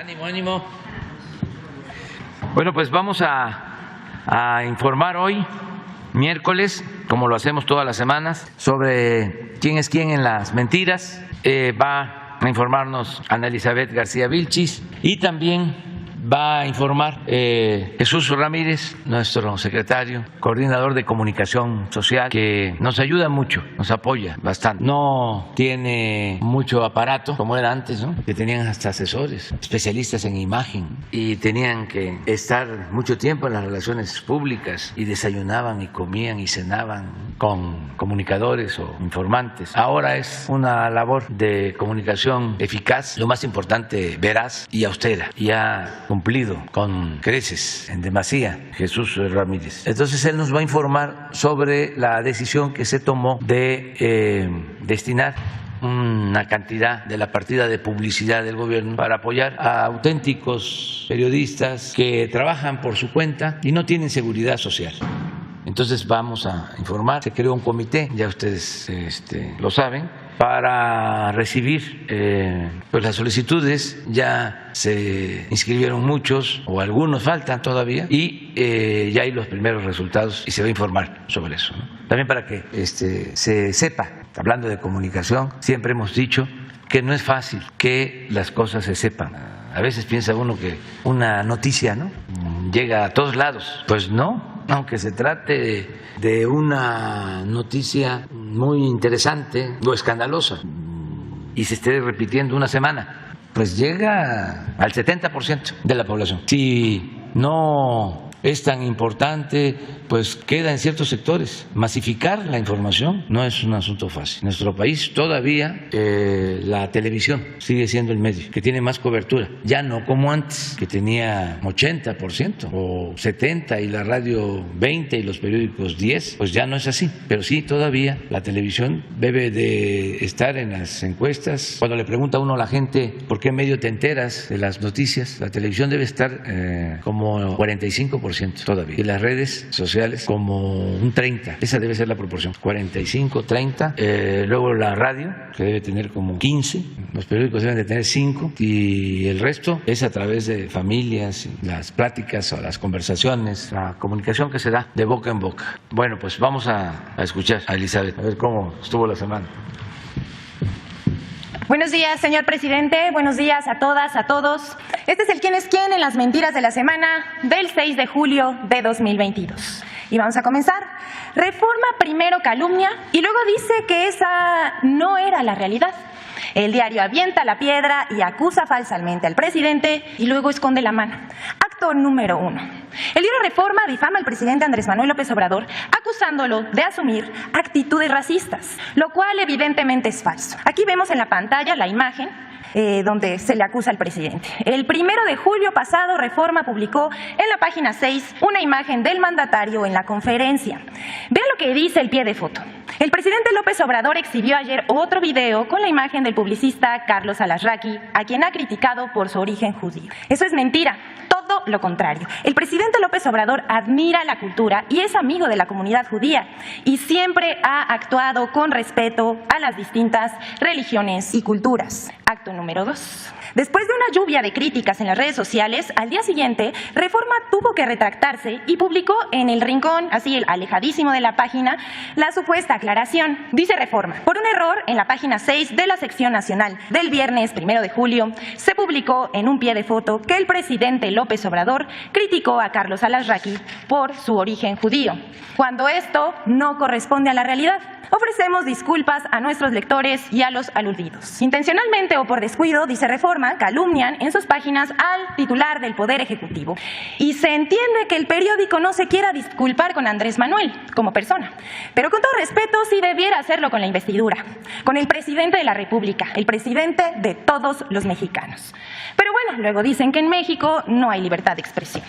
Ánimo, ánimo. Bueno, pues vamos a informar hoy, miércoles, como lo hacemos todas las semanas, sobre quién es quién en las mentiras. Va a informarnos Ana Elizabeth García Vilchis y también va a informar Jesús Ramírez, nuestro secretario, coordinador de comunicación social, que nos ayuda mucho, nos apoya bastante. No tiene mucho aparato como era antes, ¿no? Que tenían hasta asesores, especialistas en imagen, y tenían que estar mucho tiempo en las relaciones públicas y desayunaban y comían y cenaban con comunicadores o informantes. Ahora es una labor de comunicación eficaz, lo más importante, veraz y austera. Y ha cumplido con creces, en demasía, Jesús Ramírez. Entonces él nos va a informar sobre la decisión que se tomó de destinar una cantidad de la partida de publicidad del gobierno para apoyar a auténticos periodistas que trabajan por su cuenta y no tienen seguridad social. Entonces vamos a informar. Se creó un comité, ya ustedes lo saben, para recibir pues las solicitudes. Ya se inscribieron muchos o algunos faltan todavía y ya hay los primeros resultados y se va a informar sobre eso, ¿no? También para que se sepa, hablando de comunicación, siempre hemos dicho que no es fácil que las cosas se sepan. A veces piensa uno que una noticia, ¿no?, llega a todos lados. Pues no. Aunque se trate de una noticia muy interesante o escandalosa y se esté repitiendo una semana, pues llega al 70% de la población. Si no es tan importante, pues queda en ciertos sectores. Masificar la información no es un asunto fácil. En nuestro país todavía la televisión sigue siendo el medio que tiene más cobertura, ya no como antes, que tenía 80% o 70% y la radio 20% y los periódicos 10%, pues ya no es así. Pero sí, todavía la televisión debe de estar en las encuestas. Cuando le pregunta uno a la gente por qué medio te enteras de las noticias, la televisión debe estar como 45% todavía, y las redes sociales como un 30%. Esa debe ser la proporción, 45-30. Luego la radio, que debe tener como 15%, los periódicos deben de tener 5%, y el resto es a través de familias, las pláticas o las conversaciones, la comunicación que se da de boca en boca. Bueno, pues vamos a escuchar a Elizabeth, a ver cómo estuvo la semana. Buenos días, señor presidente. Buenos días a todas, a todos. Este es el quién es quién en las mentiras de la semana del 6 de julio de 2022. Y vamos a comenzar. Reforma primero calumnia y luego dice que esa no era la realidad. El diario avienta la piedra y acusa falsamente al presidente y luego esconde la mano. Acto número 1. El diario Reforma difama al presidente Andrés Manuel López Obrador acusándolo de asumir actitudes racistas, lo cual evidentemente es falso. Aquí vemos en la pantalla la imagen donde se le acusa al presidente. El 1 de julio pasado, Reforma publicó en la página 6 una imagen del mandatario en la conferencia. Vean lo que dice el pie de foto. El presidente López Obrador exhibió ayer otro video con la imagen del publicista Carlos Alasraqui, a quien ha criticado por su origen judío. Eso es mentira. Todo lo contrario. El presidente López Obrador admira la cultura y es amigo de la comunidad judía y siempre ha actuado con respeto a las distintas religiones y culturas. Acto número 2. Después de una lluvia de críticas en las redes sociales, al día siguiente, Reforma tuvo que retractarse y publicó en el rincón, así alejadísimo de la página, la supuesta aclaración. Dice Reforma: por un error en la página 6 de la sección nacional del viernes 1 de julio, se publicó en un pie de foto que el presidente López Obrador criticó a Carlos Alasraqui por su origen judío, cuando esto no corresponde a la realidad. Ofrecemos disculpas a nuestros lectores y a los aludidos. Intencionalmente o por descuido, dice Reforma, calumnian en sus páginas al titular del Poder Ejecutivo. Y se entiende que el periódico no se quiera disculpar con Andrés Manuel como persona. Pero con todo respeto, sí debiera hacerlo con la investidura, con el presidente de la República, el presidente de todos los mexicanos. Pero bueno, luego dicen que en México no hay libertad de expresión.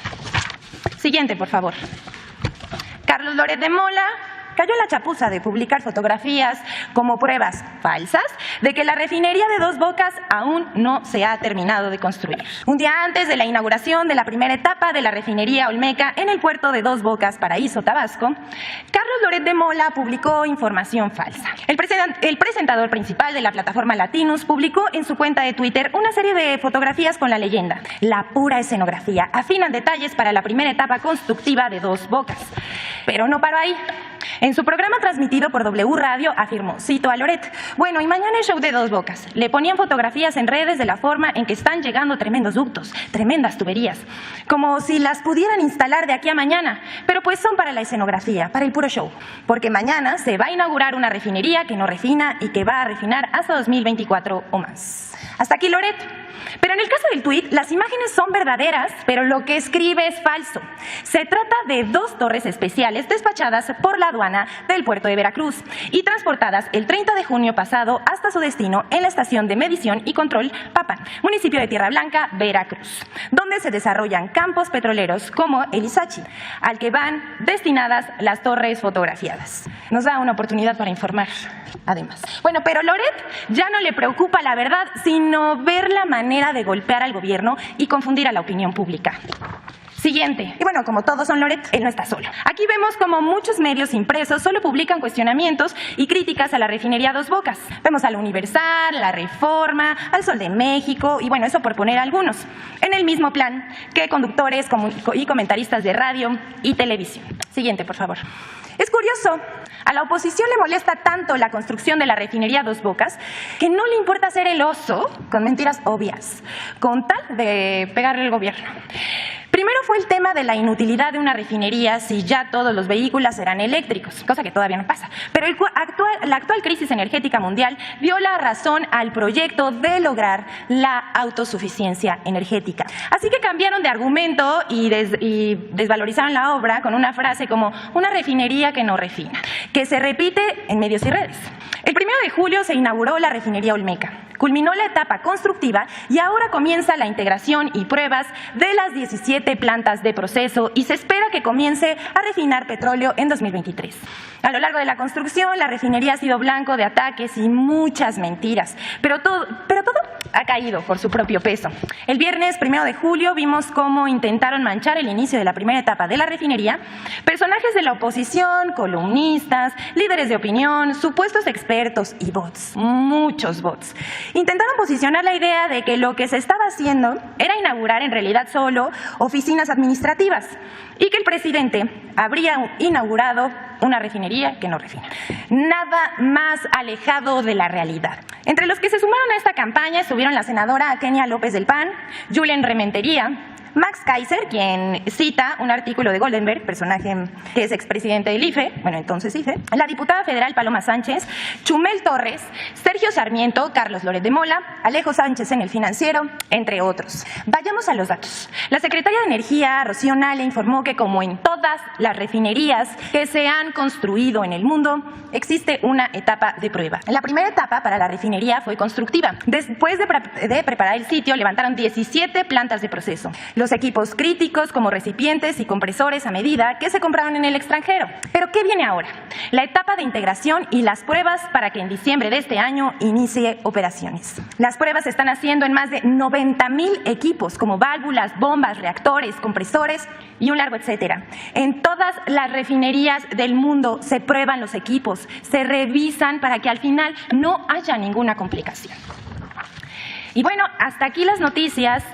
Siguiente, por favor. Carlos Loret de Mola cayó en la chapuza de publicar fotografías como pruebas falsas de que la refinería de Dos Bocas aún no se ha terminado de construir. Un día antes de la inauguración de la primera etapa de la refinería Olmeca en el puerto de Dos Bocas, Paraíso, Tabasco, Carlos Loret de Mola publicó información falsa. El presentador principal de la plataforma Latinus publicó en su cuenta de Twitter una serie de fotografías con la leyenda: la pura escenografía afinan detalles para la primera etapa constructiva de Dos Bocas. Pero no paró ahí. En su programa transmitido por W Radio afirmó, cito a Loret: bueno, y mañana el show de Dos Bocas. Le ponían fotografías en redes de la forma en que están llegando tremendos ductos, tremendas tuberías, como si las pudieran instalar de aquí a mañana, pero pues son para la escenografía, para el puro show, porque mañana se va a inaugurar una refinería que no refina y que va a refinar hasta 2024 o más. Hasta aquí Loret. Pero en el caso del tuit, las imágenes son verdaderas, pero lo que escribe es falso. Se trata de 2 torres especiales despachadas por la aduana del puerto de Veracruz y transportadas el 30 de junio pasado hasta su destino en la estación de medición y control Papán, municipio de Tierra Blanca, Veracruz, donde se desarrollan campos petroleros como el Ixachi, al que van destinadas las torres fotografiadas. Nos da una oportunidad para informar, además. Bueno, pero Loret ya no le preocupa la verdad, sino ver la manera de golpear al gobierno y confundir a la opinión pública. Siguiente. Y bueno, como todos son Loret, él no está solo. Aquí vemos como muchos medios impresos solo publican cuestionamientos y críticas a la refinería Dos Bocas. Vemos al Universal, la Reforma, al Sol de México y bueno, eso por poner algunos. En el mismo plan que conductores y comentaristas de radio y televisión. Siguiente, por favor. Es curioso, a la oposición le molesta tanto la construcción de la refinería Dos Bocas que no le importa hacer el oso con mentiras obvias, con tal de pegarle al gobierno. Primero fue el tema de la inutilidad de una refinería si ya todos los vehículos serán eléctricos, cosa que todavía no pasa. Pero la actual crisis energética mundial dio la razón al proyecto de lograr la autosuficiencia energética. Así que cambiaron de argumento y desvalorizaron la obra con una frase como una refinería que no refina, que se repite en medios y redes. El 1 de julio se inauguró la refinería Olmeca. Culminó la etapa constructiva y ahora comienza la integración y pruebas de las 17 plantas de proceso y se espera que comience a refinar petróleo en 2023. A lo largo de la construcción, la refinería ha sido blanco de ataques y muchas mentiras, pero todo ha caído por su propio peso. El viernes 1 de julio vimos cómo intentaron manchar el inicio de la primera etapa de la refinería personajes de la oposición, columnistas, líderes de opinión, supuestos expertos y bots, muchos bots. Intentaron posicionar la idea de que lo que se estaba haciendo era inaugurar en realidad solo oficinas administrativas y que el presidente habría inaugurado una refinería que no refina. Nada más alejado de la realidad. Entre los que se sumaron a esta campaña estuvieron la senadora Kenia López del PAN, Julen Rementería, Max Kaiser, quien cita un artículo de Goldenberg, personaje que es expresidente del IFE, bueno, entonces IFE, la diputada federal Paloma Sánchez, Chumel Torres, Sergio Sarmiento, Carlos Loret de Mola, Alejo Sánchez en El Financiero, entre otros. Vayamos a los datos. La secretaria de Energía, Rocío Nale, informó que como en todas las refinerías que se han construido en el mundo, existe una etapa de prueba. La primera etapa para la refinería fue constructiva. Después de preparar el sitio, levantaron 17 plantas de proceso. Los equipos críticos como recipientes y compresores a medida que se compraron en el extranjero. ¿Pero qué viene ahora? La etapa de integración y las pruebas para que en diciembre de este año inicie operaciones. Las pruebas se están haciendo en más de 90,000 equipos como válvulas, bombas, reactores, compresores y un largo etcétera. En todas las refinerías del mundo se prueban los equipos, se revisan para que al final no haya ninguna complicación. Y bueno, hasta aquí las noticias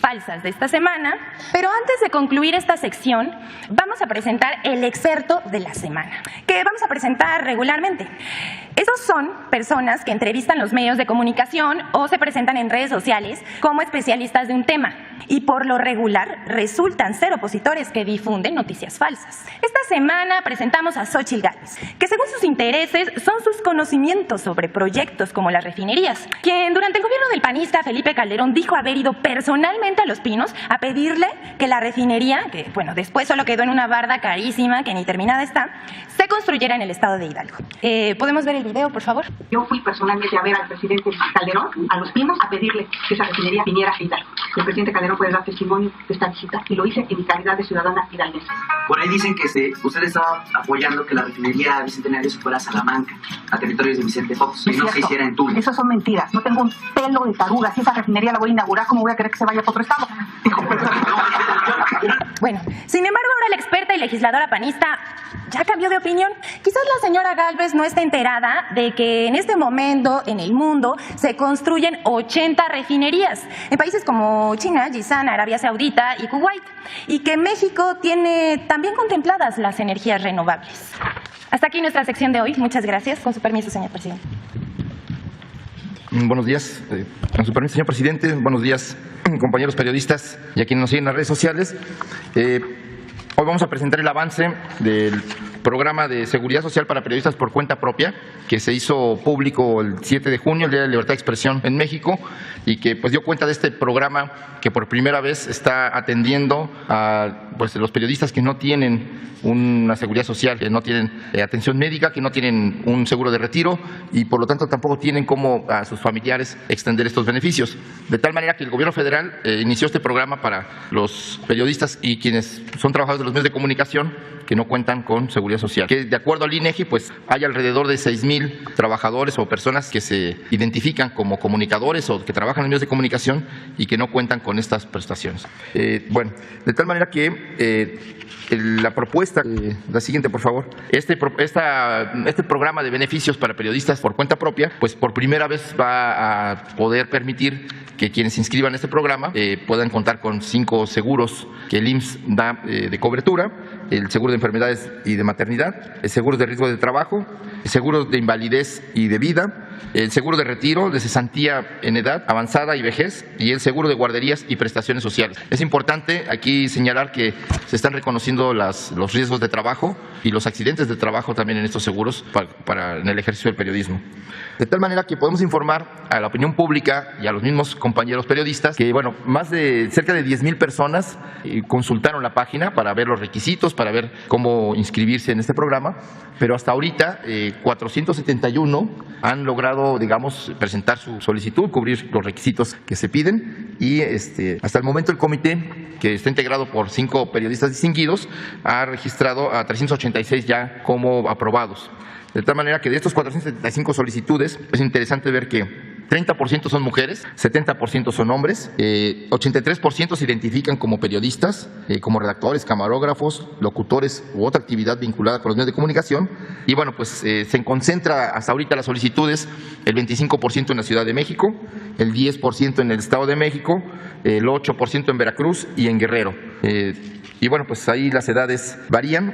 falsas de esta semana, pero antes de concluir esta sección vamos a presentar el excerto de la semana, que vamos a presentar regularmente. Esos son personas que entrevistan los medios de comunicación o se presentan en redes sociales como especialistas de un tema y por lo regular resultan ser opositores que difunden noticias falsas. Esta semana presentamos a Xóchitl Gálvez, que según sus intereses son sus conocimientos sobre proyectos como las refinerías, quien durante el gobierno del panista Felipe Calderón dijo haber ido personalmente personalmente a Los Pinos a pedirle que la refinería, que bueno, después solo quedó en una barda carísima, que ni terminada está, se construyera en el estado de Hidalgo. ¿Podemos ver el video, por favor? Yo fui personalmente a ver al presidente Calderón, a Los Pinos, a pedirle que esa refinería viniera a Hidalgo. El presidente Calderón puede dar testimonio de esta visita y lo hice en mi calidad de ciudadana hidalguense. Por ahí dicen que ustedes estaban apoyando que la refinería Bicentenario se fuera a Salamanca, a territorios de Vicente Fox, y no se hiciera en Tula. Eso son mentiras. No tengo un pelo de taruga. Si esa refinería la voy a inaugurar, ¿cómo voy a querer que se vaya a otro estado? Bueno, sin embargo, ahora la experta y legisladora panista ya cambió de opinión. Quizás la señora Gálvez no esté enterada de que en este momento en el mundo se construyen 80 refinerías en países como China, Yizan, Arabia Saudita y Kuwait, y que México tiene también contempladas las energías renovables. Hasta aquí nuestra sección de hoy. Muchas gracias. Con su permiso, señor presidente. Buenos días. Con su permiso, señor presidente. Buenos días, compañeros periodistas y a quienes nos siguen en las redes sociales. Hoy vamos a presentar el avance del programa de seguridad social para periodistas por cuenta propia, que se hizo público el 7 de junio, el Día de la Libertad de Expresión en México, y que pues dio cuenta de este programa que por primera vez está atendiendo a los periodistas que no tienen una seguridad social, que no tienen atención médica, que no tienen un seguro de retiro y por lo tanto tampoco tienen cómo a sus familiares extender estos beneficios. De tal manera que el gobierno federal inició este programa para los periodistas y quienes son trabajadores de los medios de comunicación que no cuentan con seguridad social. Que de acuerdo al INEGI, pues hay alrededor de 6,000 trabajadores o personas que se identifican como comunicadores o que trabajan en medios de comunicación y que no cuentan con estas prestaciones. Bueno, de tal manera que la propuesta, la siguiente por favor, este programa de beneficios para periodistas por cuenta propia, pues por primera vez va a poder permitir que quienes se inscriban en este programa puedan contar con 5 seguros que el IMSS da de cobertura: el seguro de enfermedades y de maternidad, el seguro de riesgo de trabajo, el seguro de invalidez y de vida, el seguro de retiro, de cesantía en edad avanzada y vejez, y el seguro de guarderías y prestaciones sociales. Es importante aquí señalar que se están reconociendo los riesgos de trabajo y los accidentes de trabajo también en estos seguros en el ejercicio del periodismo. De tal manera que podemos informar a la opinión pública y a los mismos compañeros periodistas que, bueno, cerca de 10,000 personas consultaron la página para ver los requisitos, para ver cómo inscribirse en este programa, pero hasta ahorita 471 han logrado, digamos, presentar su solicitud, cubrir los requisitos que se piden y hasta el momento el comité, que está integrado por 5 periodistas distinguidos, ha registrado a 386 ya como aprobados. De tal manera que de estos 475 solicitudes es interesante ver que 30% son mujeres, 70% son hombres, 83% se identifican como periodistas, como redactores, camarógrafos, locutores u otra actividad vinculada con los medios de comunicación. Y bueno, pues se concentra hasta ahorita las solicitudes, el 25% en la Ciudad de México, el 10% en el Estado de México, el 8% en Veracruz y en Guerrero. Y bueno, pues ahí las edades varían.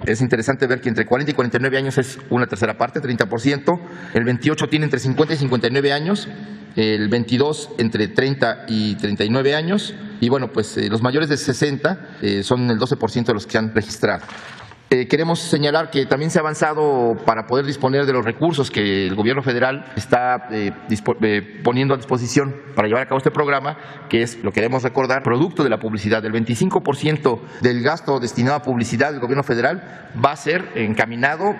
Es interesante ver que entre 40 y 49 años es una tercera parte, 30%. El 28 tiene entre 50 y 59 años. El 22 entre 30 y 39 años. Y bueno, pues los mayores de 60 son el 12% de los que se han registrado. Queremos señalar que también se ha avanzado para poder disponer de los recursos que el gobierno federal está poniendo a disposición para llevar a cabo este programa, que es, lo queremos recordar, producto de la publicidad. El 25% del gasto destinado a publicidad del gobierno federal va a ser encaminado,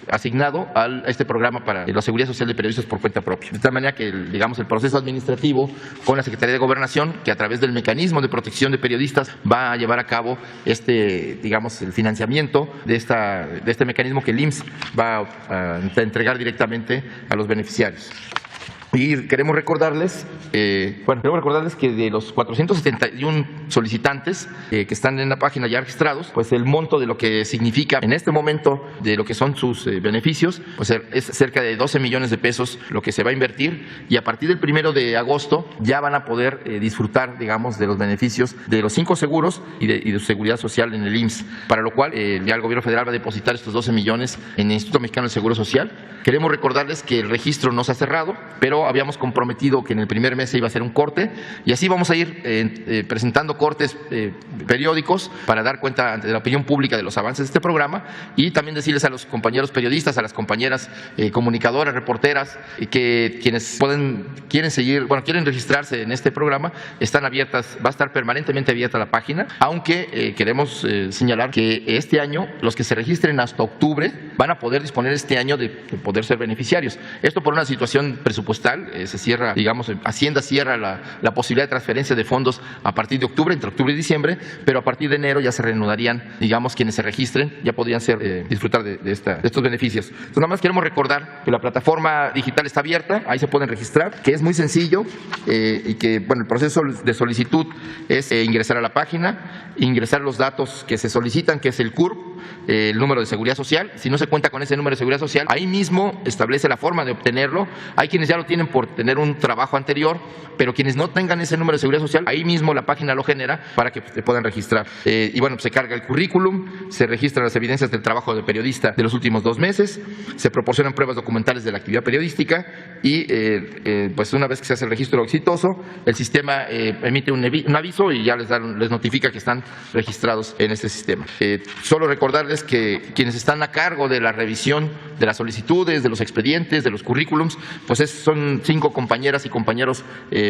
asignado a este programa para la seguridad social de periodistas por cuenta propia. De tal manera que, digamos, el proceso administrativo con la Secretaría de Gobernación, que a través del mecanismo de protección de periodistas va a llevar a cabo digamos, el financiamiento de este mecanismo que el IMSS va a entregar directamente a los beneficiarios. Y queremos recordarles que de los 471 solicitantes que están en la página ya registrados, pues el monto de lo que significa en este momento de lo que son sus beneficios, pues es cerca de 12 millones de pesos lo que se va a invertir, y a partir del 1 de agosto ya van a poder disfrutar, digamos, de los beneficios de los 5 seguros y de su seguridad social en el IMSS, para lo cual ya el gobierno federal va a depositar estos 12 millones en el Instituto Mexicano del Seguro Social. Queremos recordarles que el registro no se ha cerrado, pero pero habíamos comprometido que en el primer mes se iba a hacer un corte y así vamos a ir presentando cortes periódicos para dar cuenta ante la opinión pública de los avances de este programa y también decirles a los compañeros periodistas, a las compañeras comunicadoras, reporteras, que quienes quieren registrarse en este programa, están abiertas, va a estar permanentemente abierta la página, aunque queremos señalar que este año los que se registren hasta octubre van a poder disponer este año de poder ser beneficiarios. Esto por una situación presupuestal, se cierra, digamos, Hacienda cierra la posibilidad de transferencia de fondos a partir de octubre, entre octubre y diciembre, pero a partir de enero ya se reanudarían, digamos, quienes se registren, ya podrían disfrutar de estos beneficios. Entonces, nada más queremos recordar que la plataforma digital está abierta, ahí se pueden registrar, que es muy sencillo y que, bueno, el proceso de solicitud es ingresar a la página, ingresar los datos que se solicitan, que es el CURP, el número de seguridad social. Si no se cuenta con ese número de seguridad social, ahí mismo establece la forma de obtenerlo. Hay quienes ya lo tienen por tener un trabajo anterior, pero quienes no tengan ese número de seguridad social, ahí mismo la página lo genera para que se puedan registrar. Y bueno, se carga el currículum, se registran las evidencias del trabajo de periodista de los últimos 2 meses, se proporcionan pruebas documentales de la actividad periodística y pues una vez que se hace el registro exitoso, el sistema emite un aviso y ya les notifica que están registrados en este sistema. Solo recordarles que quienes están a cargo de la revisión de las solicitudes, de los expedientes, de los currículums, pues son 5 compañeras y compañeros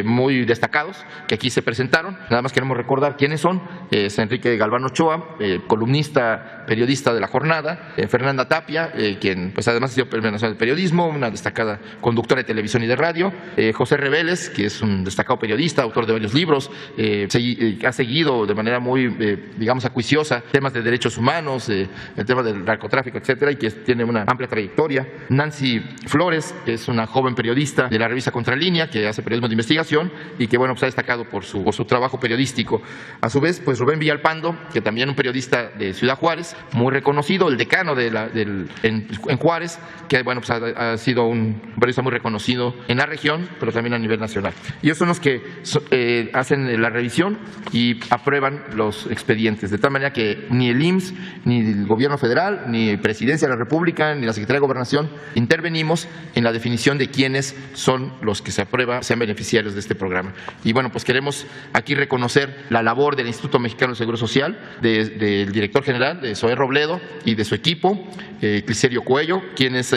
muy destacados que aquí se presentaron. Nada más queremos recordar quiénes son. Es Enrique Galván Ochoa, columnista, periodista de La Jornada, Fernanda Tapia, quien pues además ha sido Premio Nacional de Periodismo, una destacada conductora de televisión y de radio, José Reveles, que es un destacado periodista, autor de varios libros, ha seguido de manera muy, digamos, acuiciosa temas de derechos humanos, el tema del narcotráfico, etcétera, y que tiene una amplia trayectoria. Nancy Flores, que es una joven periodista de la revista Contralínea, que hace periodismo de investigación y que, bueno, pues ha destacado por su trabajo periodístico. A su vez, pues Rubén Villalpando, que también un periodista de Ciudad Juárez, muy reconocido, el decano en Juárez, que, bueno, pues ha sido un periodista muy reconocido en la región, pero también a nivel nacional. Y ellos son los que hacen la revisión y aprueban los expedientes, de tal manera que ni el IMSS, ni el Gobierno Federal, ni Presidencia de la República, ni la Secretaría de Gobernación intervenimos en la definición de quiénes son los que se aprueba, sean beneficiarios de este programa. Y bueno, pues queremos aquí reconocer la labor del Instituto Mexicano de Seguro Social, del director general, de Zoé Robledo, y de su equipo, Cliserio Cuello, quienes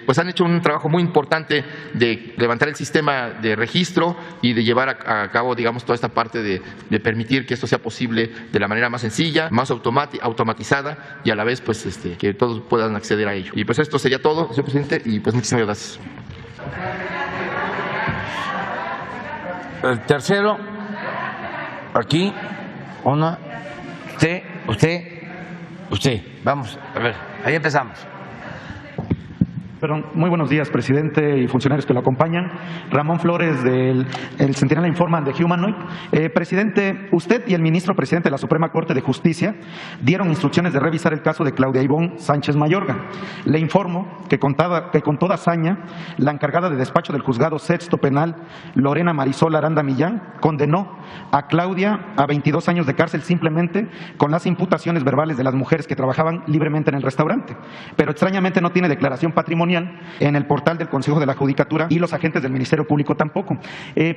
pues han hecho un trabajo muy importante de levantar el sistema de registro y de llevar a cabo, digamos, toda esta parte de permitir que esto sea posible de la manera más sencilla, más automatizada y a la vez pues que todos puedan acceder a ello. Y pues esto sería todo, señor presidente, y pues muchísimas gracias. El tercero, aquí, usted, vamos, a ver, ahí empezamos. Perdón, muy buenos días, presidente y funcionarios que lo acompañan. Ramón Flores, del Centinela Informa de Humanoid. Presidente, usted y el ministro presidente de la Suprema Corte de Justicia dieron instrucciones de revisar el caso de Claudia Ivonne Sánchez Mayorga. Le informo que con toda hazaña, la encargada de despacho del Juzgado Sexto Penal, Lorena Marisol Aranda Millán, condenó a Claudia a 22 años de cárcel simplemente con las imputaciones verbales de las mujeres que trabajaban libremente en el restaurante. Pero extrañamente no tiene declaración patrimonial en el portal del Consejo de la Judicatura y los agentes del Ministerio Público tampoco.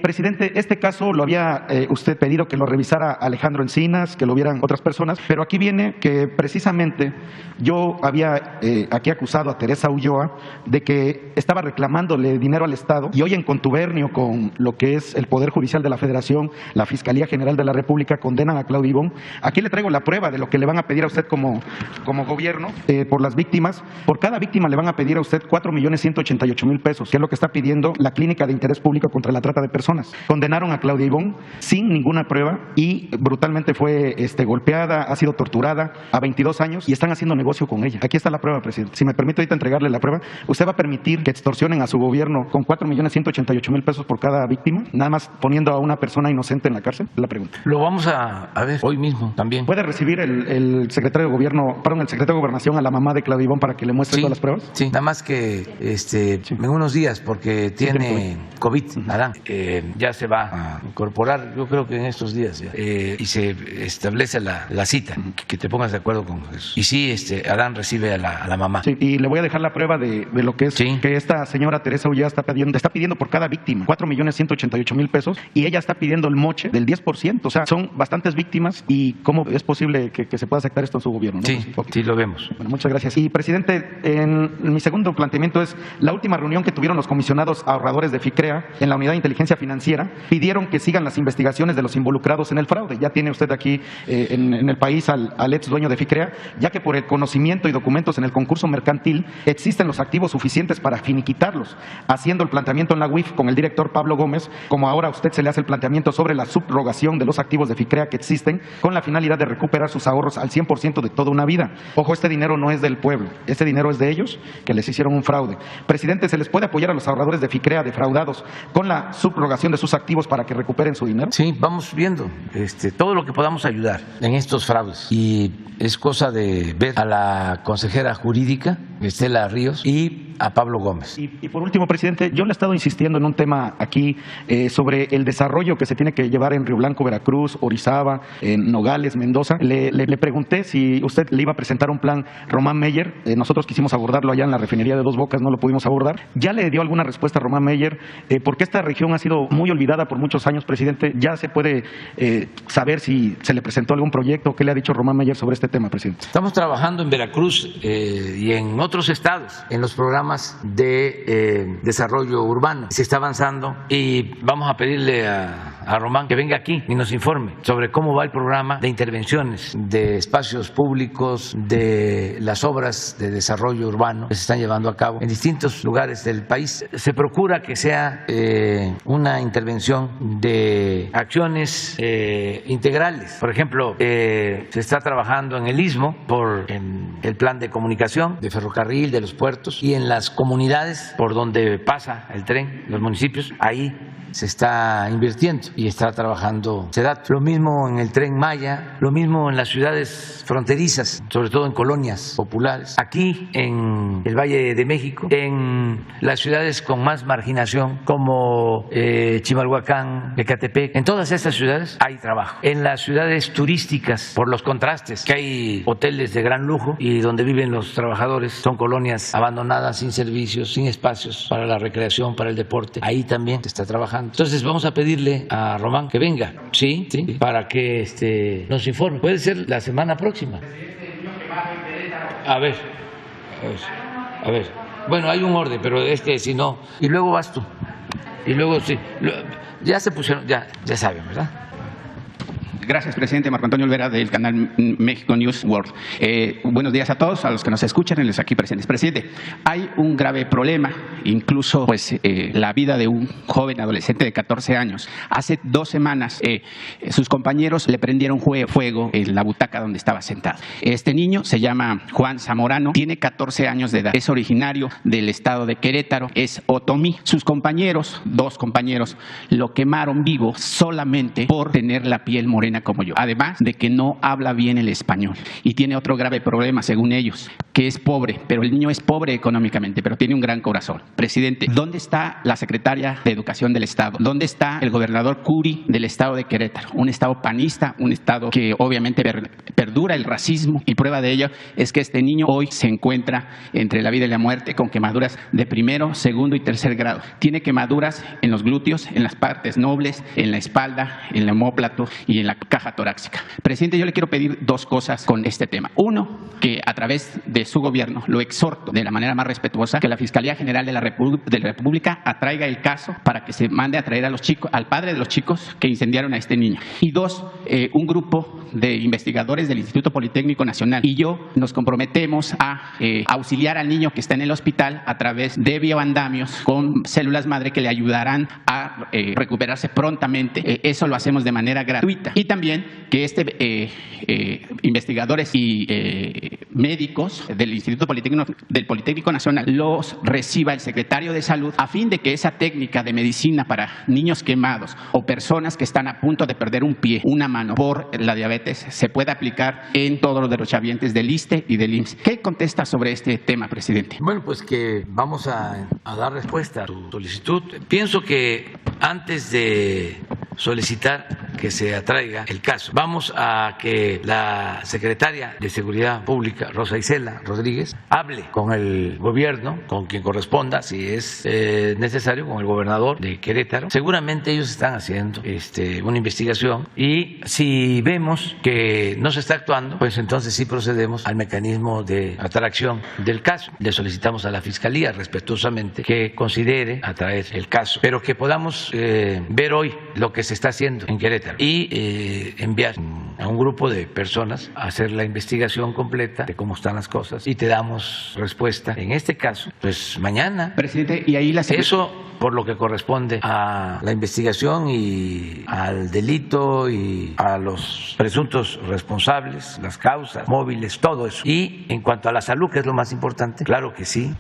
Presidente, este caso lo había usted pedido que lo revisara Alejandro Encinas, que lo vieran otras personas, pero aquí viene que precisamente yo había aquí acusado a Teresa Ulloa de que estaba reclamándole dinero al Estado y hoy en contubernio con lo que es el Poder Judicial de la Federación, la Fiscalía General de la República condenan a Claudia Ivonne. Aquí le traigo la prueba de lo que le van a pedir a usted como gobierno por las víctimas. Por cada víctima le van a pedir a usted 4.188.000 pesos, que es lo que está pidiendo la Clínica de Interés Público contra la Trata de Personas. Condenaron a Claudia Ivonne sin ninguna prueba y brutalmente fue golpeada, ha sido torturada a 22 años y están haciendo negocio con ella. Aquí está la prueba, presidente. Si me permite ahorita entregarle la prueba, ¿usted va a permitir que extorsionen a su gobierno con 4.188.000 pesos por cada víctima, nada más poniendo a una persona inocente en la cárcel? La pregunta. Lo vamos a ver hoy mismo también. ¿Puede recibir el secretario de Gobierno, el secretario de Gobernación a la mamá de Claudia Ivonne para que le muestre todas las pruebas? Sí, nada más que que en unos días, porque tiene COVID, Adán, ya se va a incorporar, yo creo que en estos días ya, y se establece la cita, que te pongas de acuerdo con eso. Y sí, Adán recibe a la mamá. Sí, y le voy a dejar la prueba de lo que es que esta señora Teresa Ullá está pidiendo por cada víctima 4,188,000 pesos, y ella está pidiendo el moche del 10%. O sea, son bastantes víctimas, y ¿cómo es posible que se pueda aceptar esto en su gobierno, ¿no? Sí, sí lo vemos. Bueno, muchas gracias. Y, presidente, mi segundo planteamiento es la última reunión que tuvieron los comisionados ahorradores de FICREA en la Unidad de Inteligencia Financiera. Pidieron que sigan las investigaciones de los involucrados en el fraude. Ya tiene usted aquí en el país al ex dueño de FICREA, ya que por el conocimiento y documentos en el concurso mercantil existen los activos suficientes para finiquitarlos, haciendo el planteamiento en la UIF con el director Pablo Gómez, como ahora a usted se le hace el planteamiento sobre la subrogación de los activos de FICREA que existen, con la finalidad de recuperar sus ahorros al 100% de toda una vida. Ojo, este dinero no es del pueblo, este dinero es de ellos, que les hicieron un fraude. Presidente, ¿se les puede apoyar a los ahorradores de FICREA defraudados con la subrogación de sus activos para que recuperen su dinero? Sí, vamos viendo todo lo que podamos ayudar en estos fraudes. Y es cosa de ver a la consejera jurídica, Estela Ríos, y a Pablo Gómez. Y por último, presidente, yo le he estado insistiendo en un tema aquí sobre el desarrollo que se tiene que llevar en Río Blanco, Veracruz, Orizaba, en Nogales, Mendoza. Le pregunté si usted le iba a presentar un plan Román Meyer. Nosotros quisimos abordarlo allá en la refinería de Dos Bocas, no lo pudimos abordar. ¿Ya le dio alguna respuesta a Román Meyer? Porque esta región ha sido muy olvidada por muchos años, presidente. ¿Ya se puede saber si se le presentó algún proyecto? ¿Qué le ha dicho Román Meyer sobre este tema, presidente? Estamos trabajando en Veracruz y en otros estados en los programas de desarrollo urbano. Se está avanzando y vamos a pedirle a Román que venga aquí y nos informe sobre cómo va el programa de intervenciones de espacios públicos, de las obras de desarrollo urbano que se están llevando a cabo en distintos lugares del país. Se procura que sea una intervención de acciones integrales. Por ejemplo, se está trabajando en el Istmo por el plan de comunicación de ferrocarril, de los puertos, y en las comunidades por donde pasa el tren, los municipios, ahí se está invirtiendo y está trabajando SEDATU. Lo mismo en el Tren Maya, lo mismo en las ciudades fronterizas, sobre todo en colonias populares. Aquí en el Valle de México, en las ciudades con más marginación como Chimalhuacán, Ecatepec, en todas estas ciudades hay trabajo. En las ciudades turísticas, por los contrastes, que hay hoteles de gran lujo y donde viven los trabajadores, son colonias abandonadas, sin servicios, sin espacios para la recreación, para el deporte. Ahí también se está trabajando. Entonces vamos a pedirle a Román que venga, sí, para que nos informe. Puede ser la semana próxima. A ver. Bueno, hay un orden, pero si no, y luego vas tú. Y luego sí, ya se pusieron, ya saben, ¿verdad? Gracias, presidente. Marco Antonio Olvera, del canal México News World. Buenos días a todos, a los que nos escuchan y los aquí presentes. Presidente, hay un grave problema, incluso la vida de un joven adolescente de 14 años. Hace 2 semanas sus compañeros le prendieron fuego en la butaca donde estaba sentado. Este niño se llama Juan Zamorano, tiene 14 años de edad, es originario del estado de Querétaro, es otomí. Sus compañeros, 2 compañeros, lo quemaron vivo solamente por tener la piel morena como yo, además de que no habla bien el español y tiene otro grave problema, según ellos, que es pobre, pero el niño es pobre económicamente, pero tiene un gran corazón. Presidente, ¿dónde está la secretaria de Educación del Estado? ¿Dónde está el gobernador Curi del estado de Querétaro? Un estado panista, un estado que obviamente perdura el racismo, y prueba de ello es que este niño hoy se encuentra entre la vida y la muerte con quemaduras de 1º, 2º y 3er grado. Tiene quemaduras en los glúteos, en las partes nobles, en la espalda, en el omóplato y en la caja torácica. Presidente, yo le quiero pedir 2 cosas con este tema. Uno, que a través de su gobierno lo exhorto de la manera más respetuosa que la Fiscalía General de la República atraiga el caso para que se mande a traer a los chicos, al padre de los chicos que incendiaron a este niño. Y 2, un grupo de investigadores del Instituto Politécnico Nacional y yo nos comprometemos a auxiliar al niño que está en el hospital a través de bioandamios con células madre que le ayudarán a recuperarse prontamente. Eso lo hacemos de manera gratuita. Y también que investigadores y médicos del Instituto Politécnico Nacional los reciba el secretario de Salud a fin de que esa técnica de medicina para niños quemados o personas que están a punto de perder un pie, una mano por la diabetes se pueda aplicar en todos los derechohabientes del ISSSTE y del IMSS. ¿Qué contesta sobre este tema, presidente? Bueno, pues que vamos a dar respuesta a tu solicitud. Pienso que antes de solicitar que se atraiga el caso, vamos a que la secretaria de Seguridad Pública, Rosa Isela Rodríguez, hable con el gobierno, con quien corresponda, si es necesario, con el gobernador de Querétaro. Seguramente ellos están haciendo una investigación y si vemos que no se está actuando, pues entonces sí procedemos al mecanismo de atracción del caso. Le solicitamos a la Fiscalía respetuosamente que considere atraer el caso, pero que podamos ver hoy lo que se está haciendo en Querétaro y enviar a un grupo de personas a hacer la investigación completa de cómo están las cosas y te damos respuesta. En este caso, pues mañana. Presidente, y ahí eso por lo que corresponde a la investigación y al delito y a los presuntos responsables, las causas, móviles, todo eso. Y en cuanto a la salud, que es lo más importante, claro que sí,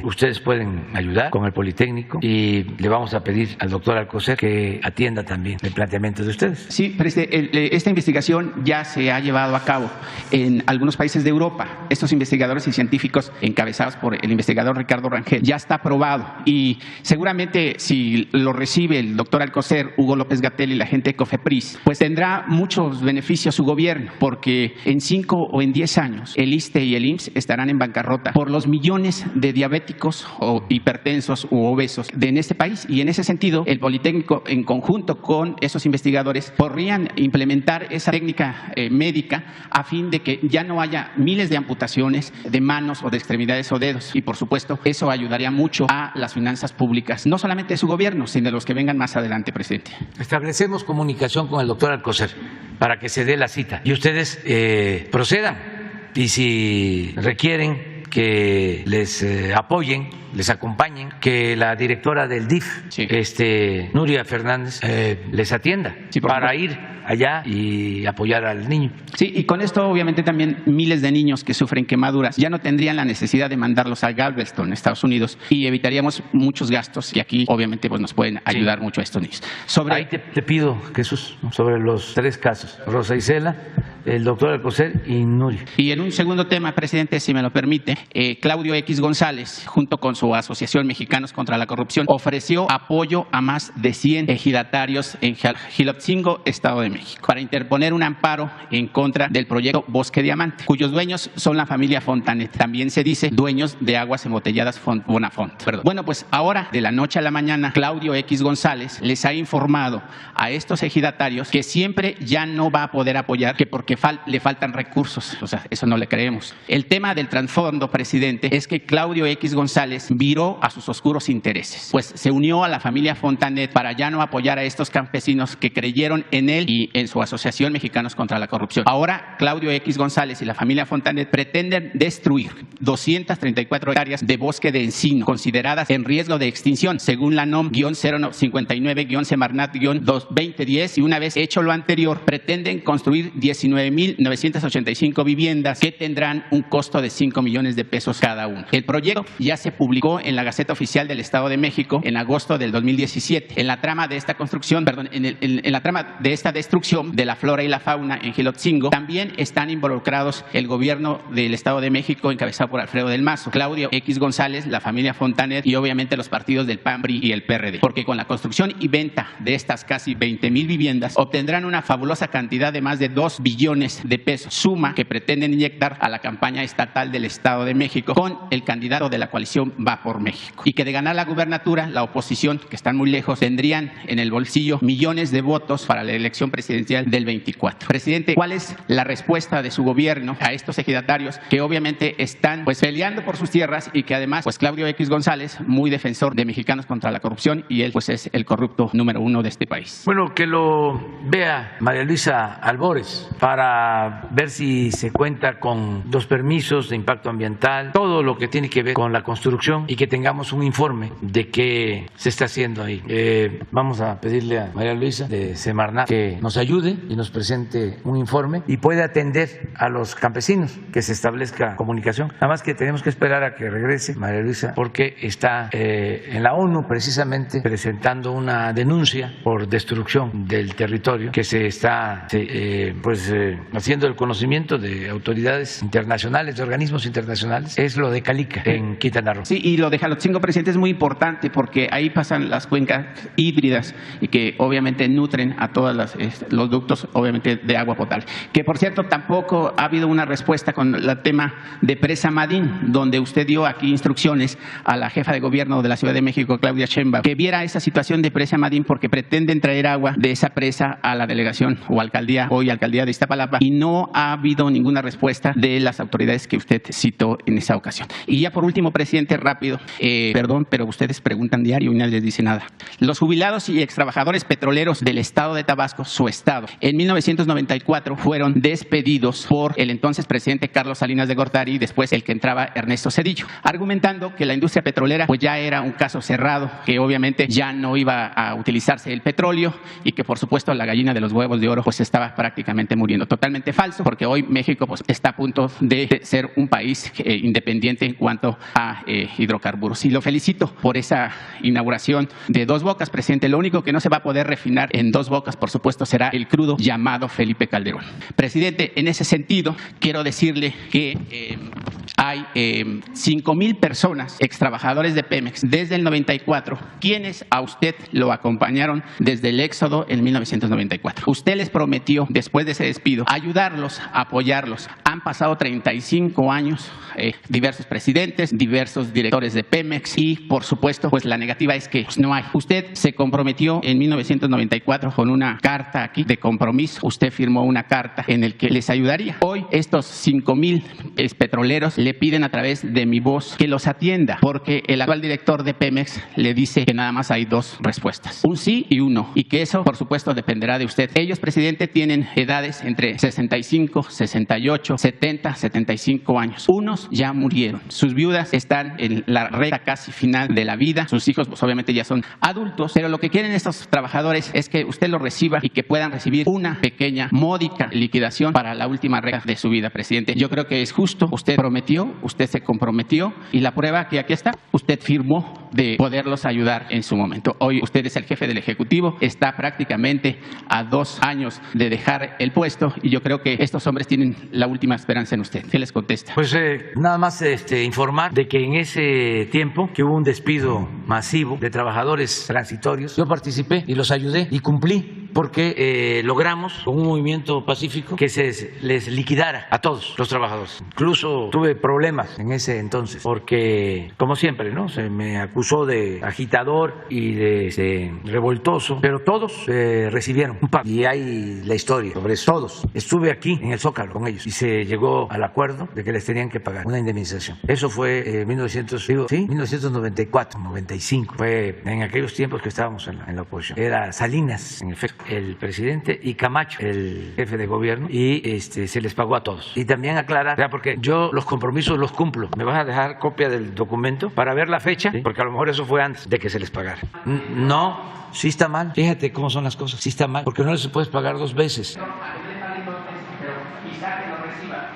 ustedes pueden ayudar con el Politécnico y le vamos a pedir al doctor Alcocer que atienda también el planteamiento de ustedes. Sí, presidente, esta investigación ya se ha llevado a cabo en algunos países de Europa. Estos investigadores y científicos encabezados por el investigador Ricardo Rangel ya está aprobado y seguramente si lo recibe el doctor Alcocer, Hugo López-Gatell y la gente de COFEPRIS, pues tendrá muchos beneficios su gobierno, porque en 5 o en 10 años el ISSSTE y el IMSS estarán en bancarrota por los millones de diabéticos o hipertensos u obesos en este país. Y en ese sentido, el Politécnico, en conjunto con esos investigadores, podrían implementar esa técnica médica a fin de que ya no haya miles de amputaciones de manos o de extremidades o dedos. Y por supuesto, eso ayudaría mucho a las finanzas públicas, no solamente de su gobierno, sino de los que vengan más adelante, presidente. Establecemos comunicación con el doctor Alcocer para que se dé la cita y ustedes procedan y si requieren que les apoyen, les acompañen, que la directora del DIF, sí, Nuria Fernández, les atienda para ir allá y apoyar al niño. Sí, y con esto obviamente también miles de niños que sufren quemaduras ya no tendrían la necesidad de mandarlos a Galveston, Estados Unidos, y evitaríamos muchos gastos y aquí obviamente pues nos pueden ayudar mucho a estos niños. Ahí te pido, Jesús, sobre los 3 casos, Rosa Isela, el doctor Alcocer y Nuria. Y en un segundo tema, presidente, si me lo permite, Claudio X González, junto con su asociación Mexicanos contra la Corrupción, ofreció apoyo a más de 100 ejidatarios en Jilotzingo, Estado de México, para interponer un amparo en contra del proyecto Bosque Diamante, cuyos dueños son la familia Fontanet, también se dice dueños de aguas embotelladas Bonafont. Bueno, pues ahora, de la noche a la mañana, Claudio X González les ha informado a estos ejidatarios que siempre ya no va a poder apoyar, que porque le faltan recursos. O sea, eso no le creemos. El tema del trasfondo, presidente, es que Claudio X González viró a sus oscuros intereses, pues se unió a la familia Fontanet para ya no apoyar a estos campesinos que creyeron en él y en su asociación Mexicanos contra la Corrupción. Ahora, Claudio X González y la familia Fontanet pretenden destruir 234 hectáreas de bosque de encino consideradas en riesgo de extinción, según la NOM-059-Semarnat-2010, y una vez hecho lo anterior, pretenden construir 19.985 viviendas que tendrán un costo de 5 millones de pesos cada uno. El proyecto ya se publicó en la Gaceta Oficial del Estado de México en agosto del 2017. En la trama de esta construcción, en la trama de esta destrucción de la flora y la fauna en Jilotzingo, también están involucrados el gobierno del Estado de México, encabezado por Alfredo del Mazo, Claudio X González, la familia Fontanet y obviamente los partidos del PAN, PRI y el PRD. Porque con la construcción y venta de estas casi 20,000 viviendas, obtendrán una fabulosa cantidad de más de 2 billones de pesos, suma que pretenden inyectar a la campaña estatal del Estado de México con el candidato de la coalición Va por México. Y que de ganar la gubernatura, la oposición, que están muy lejos, tendrían en el bolsillo millones de votos para la elección presidencial del 24. Presidente, ¿cuál es la respuesta de su gobierno a estos ejidatarios que obviamente están pues peleando por sus tierras y que además pues Claudio X González, muy defensor de Mexicanos contra la Corrupción, y él pues es el corrupto número 1 de este país? Bueno, que lo vea María Luisa Albores para para ver si se cuenta con los permisos de impacto ambiental, todo lo que tiene que ver con la construcción y que tengamos un informe de qué se está haciendo ahí. Vamos a pedirle a María Luisa de Semarnat que nos ayude y nos presente un informe y puede atender a los campesinos, que se establezca comunicación. Nada más que tenemos que esperar a que regrese María Luisa porque está en la ONU precisamente presentando una denuncia por destrucción del territorio que se está haciendo el conocimiento de autoridades internacionales, de organismos internacionales. Es lo de Calica en Quintana Roo. Sí, y lo de Jalotzingo, presidente, es muy importante porque ahí pasan las cuencas híbridas y que obviamente nutren a todos los ductos, obviamente, de agua potable. Que, por cierto, tampoco ha habido una respuesta con el tema de Presa Madín, donde usted dio aquí instrucciones a la jefa de gobierno de la Ciudad de México, Claudia Sheinbaum, que viera esa situación de Presa Madín porque pretenden traer agua de esa presa a la delegación o alcaldía, hoy alcaldía de Iztapalapa, y no ha habido ninguna respuesta de las autoridades que usted citó en esa ocasión. Y ya por último, presidente, rápido, perdón, pero ustedes preguntan diario y nadie les dice nada. Los jubilados y extrabajadores petroleros del estado de Tabasco, su estado, en 1994 fueron despedidos por el entonces presidente Carlos Salinas de Gortari y después el que entraba Ernesto Zedillo, argumentando que la industria petrolera pues ya era un caso cerrado, que obviamente ya no iba a utilizarse el petróleo y que por supuesto la gallina de los huevos de oro pues estaba prácticamente muriendo. Totalmente falso, porque hoy México pues está a punto de ser un país independiente en cuanto a hidrocarburos. Y lo felicito por esa inauguración de Dos Bocas, presidente. Lo único que no se va a poder refinar en Dos Bocas, por supuesto, será el crudo llamado Felipe Calderón. Presidente, en ese sentido, quiero decirle que hay 5,000 personas, extrabajadores de Pemex, desde el 94, quienes a usted lo acompañaron desde el éxodo en 1994. Usted les prometió, después de ese despido, ayudarlos, apoyarlos. Han pasado 35 años, diversos presidentes, diversos directores de Pemex y, por supuesto, pues la negativa es que pues, no hay. Usted se comprometió en 1994 con una carta aquí de compromiso. Usted firmó una carta en el que les ayudaría. Hoy estos 5,000 petroleros le piden a través de mi voz que los atienda, porque el actual director de Pemex le dice que nada más hay dos respuestas, un sí y un no, y que eso, por supuesto, dependerá de usted. Ellos, presidente, tienen edades entre 65, 68, 70, 75 años. Unos ya murieron. Sus viudas están en la recta casi final de la vida. Sus hijos, pues obviamente ya son adultos, pero lo que quieren estos trabajadores es que usted los reciba y que puedan recibir una pequeña, módica liquidación para la última recta de su vida, presidente. Yo creo que es justo. Usted prometió, usted se comprometió y la prueba que aquí está, usted firmó de poderlos ayudar en su momento. Hoy usted es el jefe del Ejecutivo, está prácticamente a 2 años de dejar el puesto y yo creo que estos hombres tienen la última esperanza en usted. ¿Qué les contesta? Pues nada más informar de que en ese tiempo que hubo un despido masivo de trabajadores transitorios, yo participé y los ayudé y cumplí porque logramos con un movimiento pacífico que se les liquidara a todos los trabajadores. Incluso tuve problemas en ese entonces porque, como siempre, ¿no? Se me acusó de agitador y de revoltoso, pero todos recibieron un pago y hay la historia sobre eso. Todos. Estuve aquí en el Zócalo con ellos y se llegó al acuerdo de que les tenían que pagar una indemnización. Eso fue 1994, 95. Fue en aquellos tiempos que estábamos en la oposición. Era Salinas, en efecto, el presidente, y Camacho, el jefe de gobierno, y se les pagó a todos. Y también aclarar, porque yo los compromisos los cumplo. ¿Me vas a dejar copia del documento para ver la fecha? ¿Sí? Porque a lo mejor eso fue antes de que se les pagara. No, sí está mal. Fíjate cómo son las cosas. Sí está mal, porque no les puedes pagar 2 veces.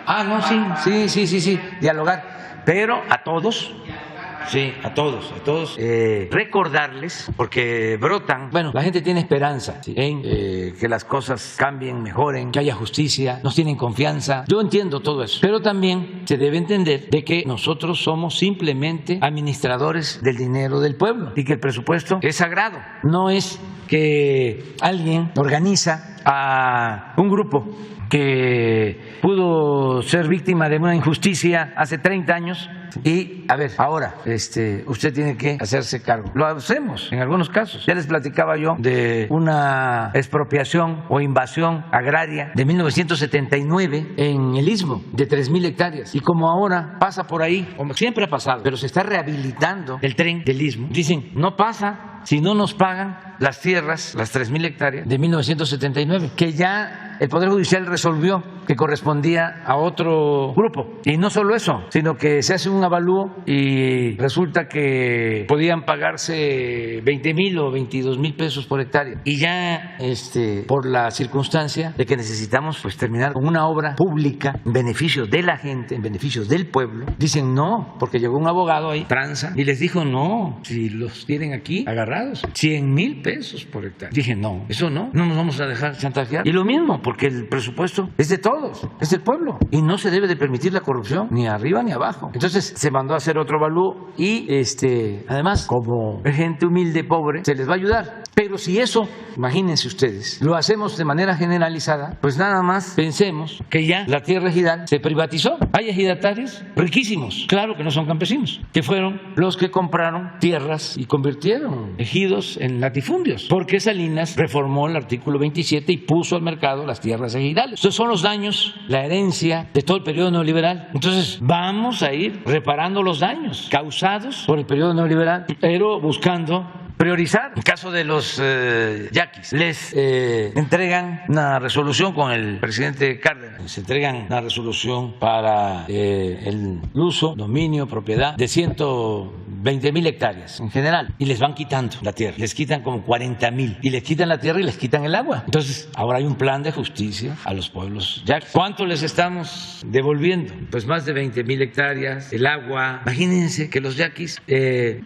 Ah, no, sí, dialogar. Pero a todos. Sí, a todos. Recordarles, porque brotan. Bueno, la gente tiene esperanza, ¿sí?, en que las cosas cambien, mejoren, que haya justicia, nos tienen confianza. Yo entiendo todo eso, pero también se debe entender de que nosotros somos simplemente administradores del dinero del pueblo y que el presupuesto es sagrado. No es que alguien organiza a un grupo que pudo ser víctima de una injusticia hace 30 años y, a ver, ahora usted tiene que hacerse cargo. Lo hacemos en algunos casos. Ya les platicaba yo de una expropiación o invasión agraria de 1979 en el Istmo de 3,000 hectáreas. Y como ahora pasa por ahí, como siempre ha pasado, pero se está rehabilitando el tren del Istmo, dicen, no pasa si no nos pagan las tierras, las 3,000 hectáreas de 1979, que ya el Poder Judicial resolvió que correspondía a otro grupo. Y no solo eso, sino que se hace un avalúo y resulta que podían pagarse 20,000 o 22,000 pesos por hectárea. Y ya por la circunstancia de que necesitamos pues terminar con una obra pública en beneficio de la gente, en beneficio del pueblo, dicen no, porque llegó un abogado ahí, tranza, y les dijo no, si los tienen aquí agarrados, 100,000 pesos por hectárea. Dije no, eso no nos vamos a dejar chantajear. Y lo mismo, porque el presupuesto es de todos, es del pueblo, y no se debe de permitir la corrupción, ni arriba ni abajo. Entonces se mandó a hacer otro avalúo y además, como es gente humilde, pobre, se les va a ayudar. Pero si eso, imagínense ustedes, lo hacemos de manera generalizada, pues nada más pensemos que ya la tierra ejidal se privatizó. Hay ejidatarios riquísimos, claro que no son campesinos, que fueron los que compraron tierras y convirtieron ejidos en latifundios, porque Salinas reformó el artículo 27 y puso al mercado las tierras ejidales. Estos son los daños, la herencia de todo el periodo neoliberal. Entonces vamos a ir reparando los daños causados por el periodo neoliberal, pero buscando priorizar. En caso de los yaquis, les entregan una resolución con el presidente Cárdenas, les entregan una resolución para el uso, dominio, propiedad de 120,000 hectáreas en general, y les van quitando la tierra, les quitan como 40,000 y les quitan la tierra y les quitan el agua. Entonces ahora hay un plan de justicia a los pueblos yaquis. ¿Cuánto les estamos devolviendo? Pues más de 20,000 hectáreas, el agua. Imagínense que los yaquis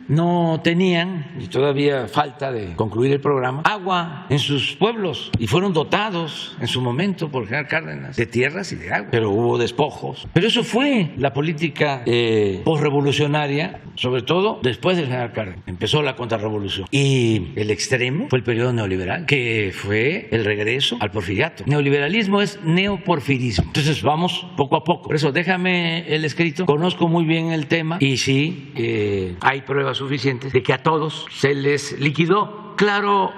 no tenían, y todavía falta de concluir el programa, agua en sus pueblos, y fueron dotados en su momento por General Cárdenas de tierras y de agua, pero hubo despojos. Pero eso fue la política posrevolucionaria, sobre todo después del General Cárdenas. Empezó la contrarrevolución y el extremo fue el periodo neoliberal, que fue el regreso al porfiriato. Neoliberalismo es neoporfirismo. Entonces vamos poco a poco. Por eso déjame el escrito, conozco muy bien el tema y sí hay pruebas suficientes de que a todos se les liquidó. Claro,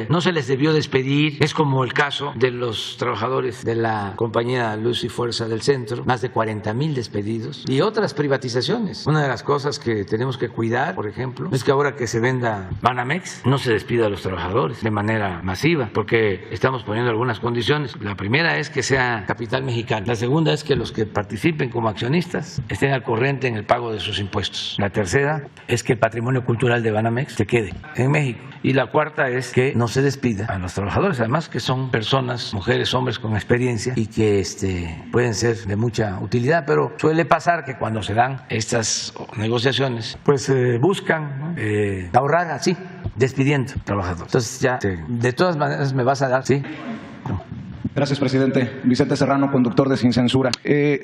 no se les debió despedir. Es como el caso de los trabajadores de la compañía Luz y Fuerza del Centro, más de 40,000 despedidos, y otras privatizaciones. Una de las cosas que tenemos que cuidar, por ejemplo, es que ahora que se venda Banamex, no se despida a los trabajadores de manera masiva, porque estamos poniendo algunas condiciones. La primera es que sea capital mexicano. La segunda es que los que participen como accionistas estén al corriente en el pago de sus impuestos. La tercera es que el patrimonio cultural de Banamex se quede en México. Y la cuarta es que no se despida a los trabajadores, además que son personas, mujeres, hombres con experiencia y que pueden ser de mucha utilidad, pero suele pasar que cuando se dan estas negociaciones, pues buscan ahorrar así, despidiendo trabajadores. Entonces ya, de todas maneras me vas a dar, ¿sí? No. Gracias, presidente. Vicente Serrano, conductor de Sin Censura.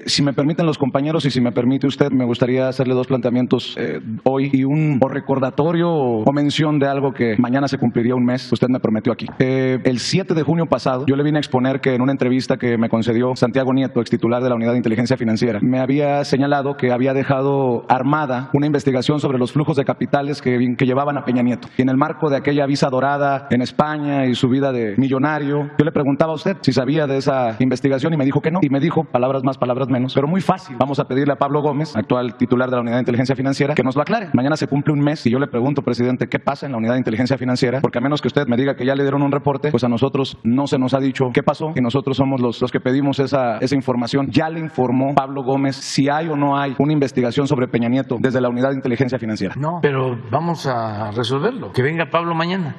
Si me permiten los compañeros y si me permite usted, me gustaría hacerle dos planteamientos hoy y un recordatorio o mención de algo que mañana se cumpliría un mes. Usted me prometió aquí. El 7 de junio pasado, yo le vine a exponer que en una entrevista que me concedió Santiago Nieto, ex titular de la Unidad de Inteligencia Financiera, me había señalado que había dejado armada una investigación sobre los flujos de capitales que llevaban a Peña Nieto. Y en el marco de aquella visa dorada en España y su vida de millonario, yo le preguntaba a usted si sabía de esa investigación y me dijo que no. Y me dijo, palabras más, palabras menos, pero muy fácil. Vamos a pedirle a Pablo Gómez, actual titular de la Unidad de Inteligencia Financiera, que nos lo aclare. Mañana se cumple un mes y yo le pregunto, presidente, ¿qué pasa en la Unidad de Inteligencia Financiera? Porque a menos que usted me diga que ya le dieron un reporte, pues a nosotros no se nos ha dicho qué pasó y nosotros somos los que pedimos esa información. ¿Ya le informó Pablo Gómez si hay o no hay una investigación sobre Peña Nieto desde la Unidad de Inteligencia Financiera? No, pero vamos a resolverlo. Que venga Pablo mañana.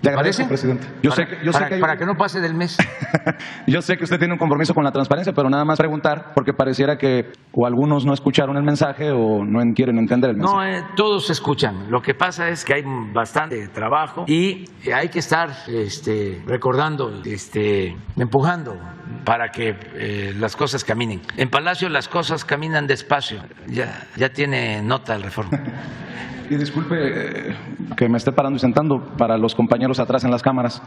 ¿Le agradezco, presidente? Para que no pase del mes. Yo sé que usted tiene un compromiso con la transparencia, pero nada más preguntar, porque pareciera que o algunos no escucharon el mensaje o no quieren entender el mensaje. No, todos escuchan. Lo que pasa es que hay bastante trabajo y hay que estar recordando, empujando para que las cosas caminen. En Palacio las cosas caminan despacio. Ya tiene nota el Reforma. Y disculpe que me esté parando y sentando para los compañeros atrás en las cámaras,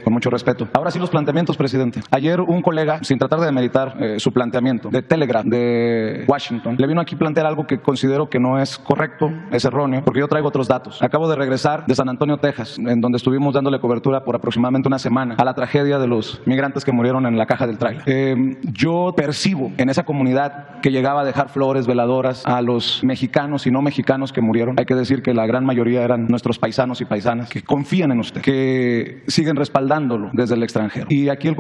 con mucho respeto. Ahora sí los planteamientos, presidente. Ayer un colega, sin tratar de demeritar su planteamiento, de Telegraph, de Washington, le vino aquí a plantear algo que considero que no es correcto, es erróneo, porque yo traigo otros datos. Acabo de regresar de San Antonio, Texas, en donde estuvimos dándole cobertura por aproximadamente una semana a la tragedia de los migrantes que murieron en la caja del tráiler. Yo percibo en esa comunidad que llegaba a dejar flores, veladoras a los mexicanos y no mexicanos que murieron. Hay que decir que la gran mayoría eran cuentan nuestros paisanos y paisanas que confían en usted, que siguen respaldándolo desde el extranjero. Y aquí el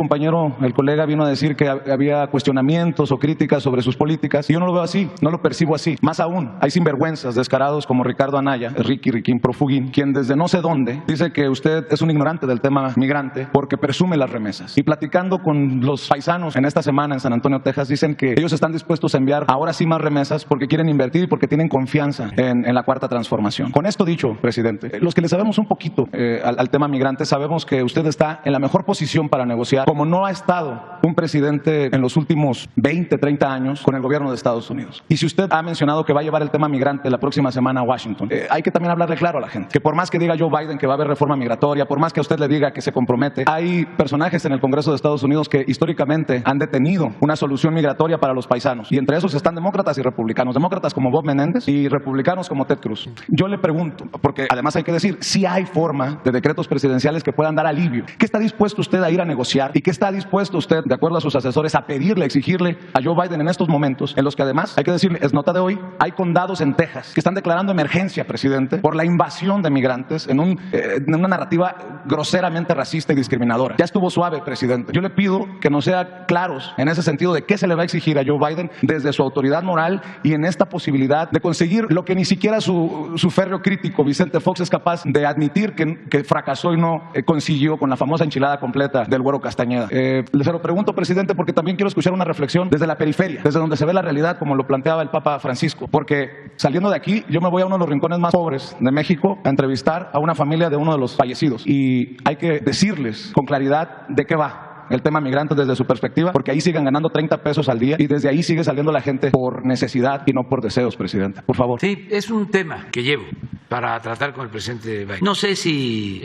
colega vino a decir que había cuestionamientos o críticas sobre sus políticas. Y yo no lo veo así, no lo percibo así. Más aún, hay sinvergüenzas descarados como Ricardo Anaya, Riquín Profugín, quien desde no sé dónde dice que usted es un ignorante del tema migrante porque presume las remesas. Y platicando con los paisanos en esta semana en San Antonio, Texas, dicen que ellos están dispuestos a enviar ahora sí más remesas porque quieren invertir y porque tienen confianza en la Cuarta Transformación. Con esto dicho, presidente, los que le sabemos un poquito al tema migrante, sabemos que usted está en la mejor posición para negociar, como no ha estado un presidente en los últimos 20, 30 años con el gobierno de Estados Unidos. Y si usted ha mencionado que va a llevar el tema migrante la próxima semana a Washington, hay que también hablarle claro a la gente, que por más que diga Joe Biden que va a haber reforma migratoria, por más que a usted le diga que se compromete, hay personajes en el Congreso de Estados Unidos que históricamente han detenido una solución migratoria para los paisanos. Y entre esos están demócratas y republicanos. Demócratas como Bob Menéndez y republicanos como Ted Cruz. Yo le pregunto, porque además hay que decir, si hay forma de decretos presidenciales que puedan dar alivio. ¿Qué está dispuesto usted a ir a negociar? ¿Y qué está dispuesto usted, de acuerdo a sus asesores, a pedirle, a exigirle a Joe Biden en estos momentos, en los que además, hay que decirle, es nota de hoy, hay condados en Texas que están declarando emergencia, presidente, por la invasión de migrantes en una narrativa groseramente racista y discriminadora? Ya estuvo suave, presidente. Yo le pido que nos sea claros en ese sentido de qué se le va a exigir a Joe Biden desde su autoridad moral y en esta posibilidad de conseguir lo que ni siquiera su férreo crítico Vicente Fox es capaz de admitir que fracasó y no consiguió con la famosa enchilada completa del Güero Castañeda. Se lo pregunto, presidente, porque también quiero escuchar una reflexión desde la periferia, desde donde se ve la realidad, como lo planteaba el Papa Francisco, porque saliendo de aquí yo me voy a uno de los rincones más pobres de México a entrevistar a una familia de uno de los fallecidos y hay que decirles con claridad de qué va el tema migrante desde su perspectiva, porque ahí siguen ganando 30 pesos al día y desde ahí sigue saliendo la gente por necesidad y no por deseos, presidente. Por favor. Sí, es un tema que llevo para tratar con el presidente Biden. No sé si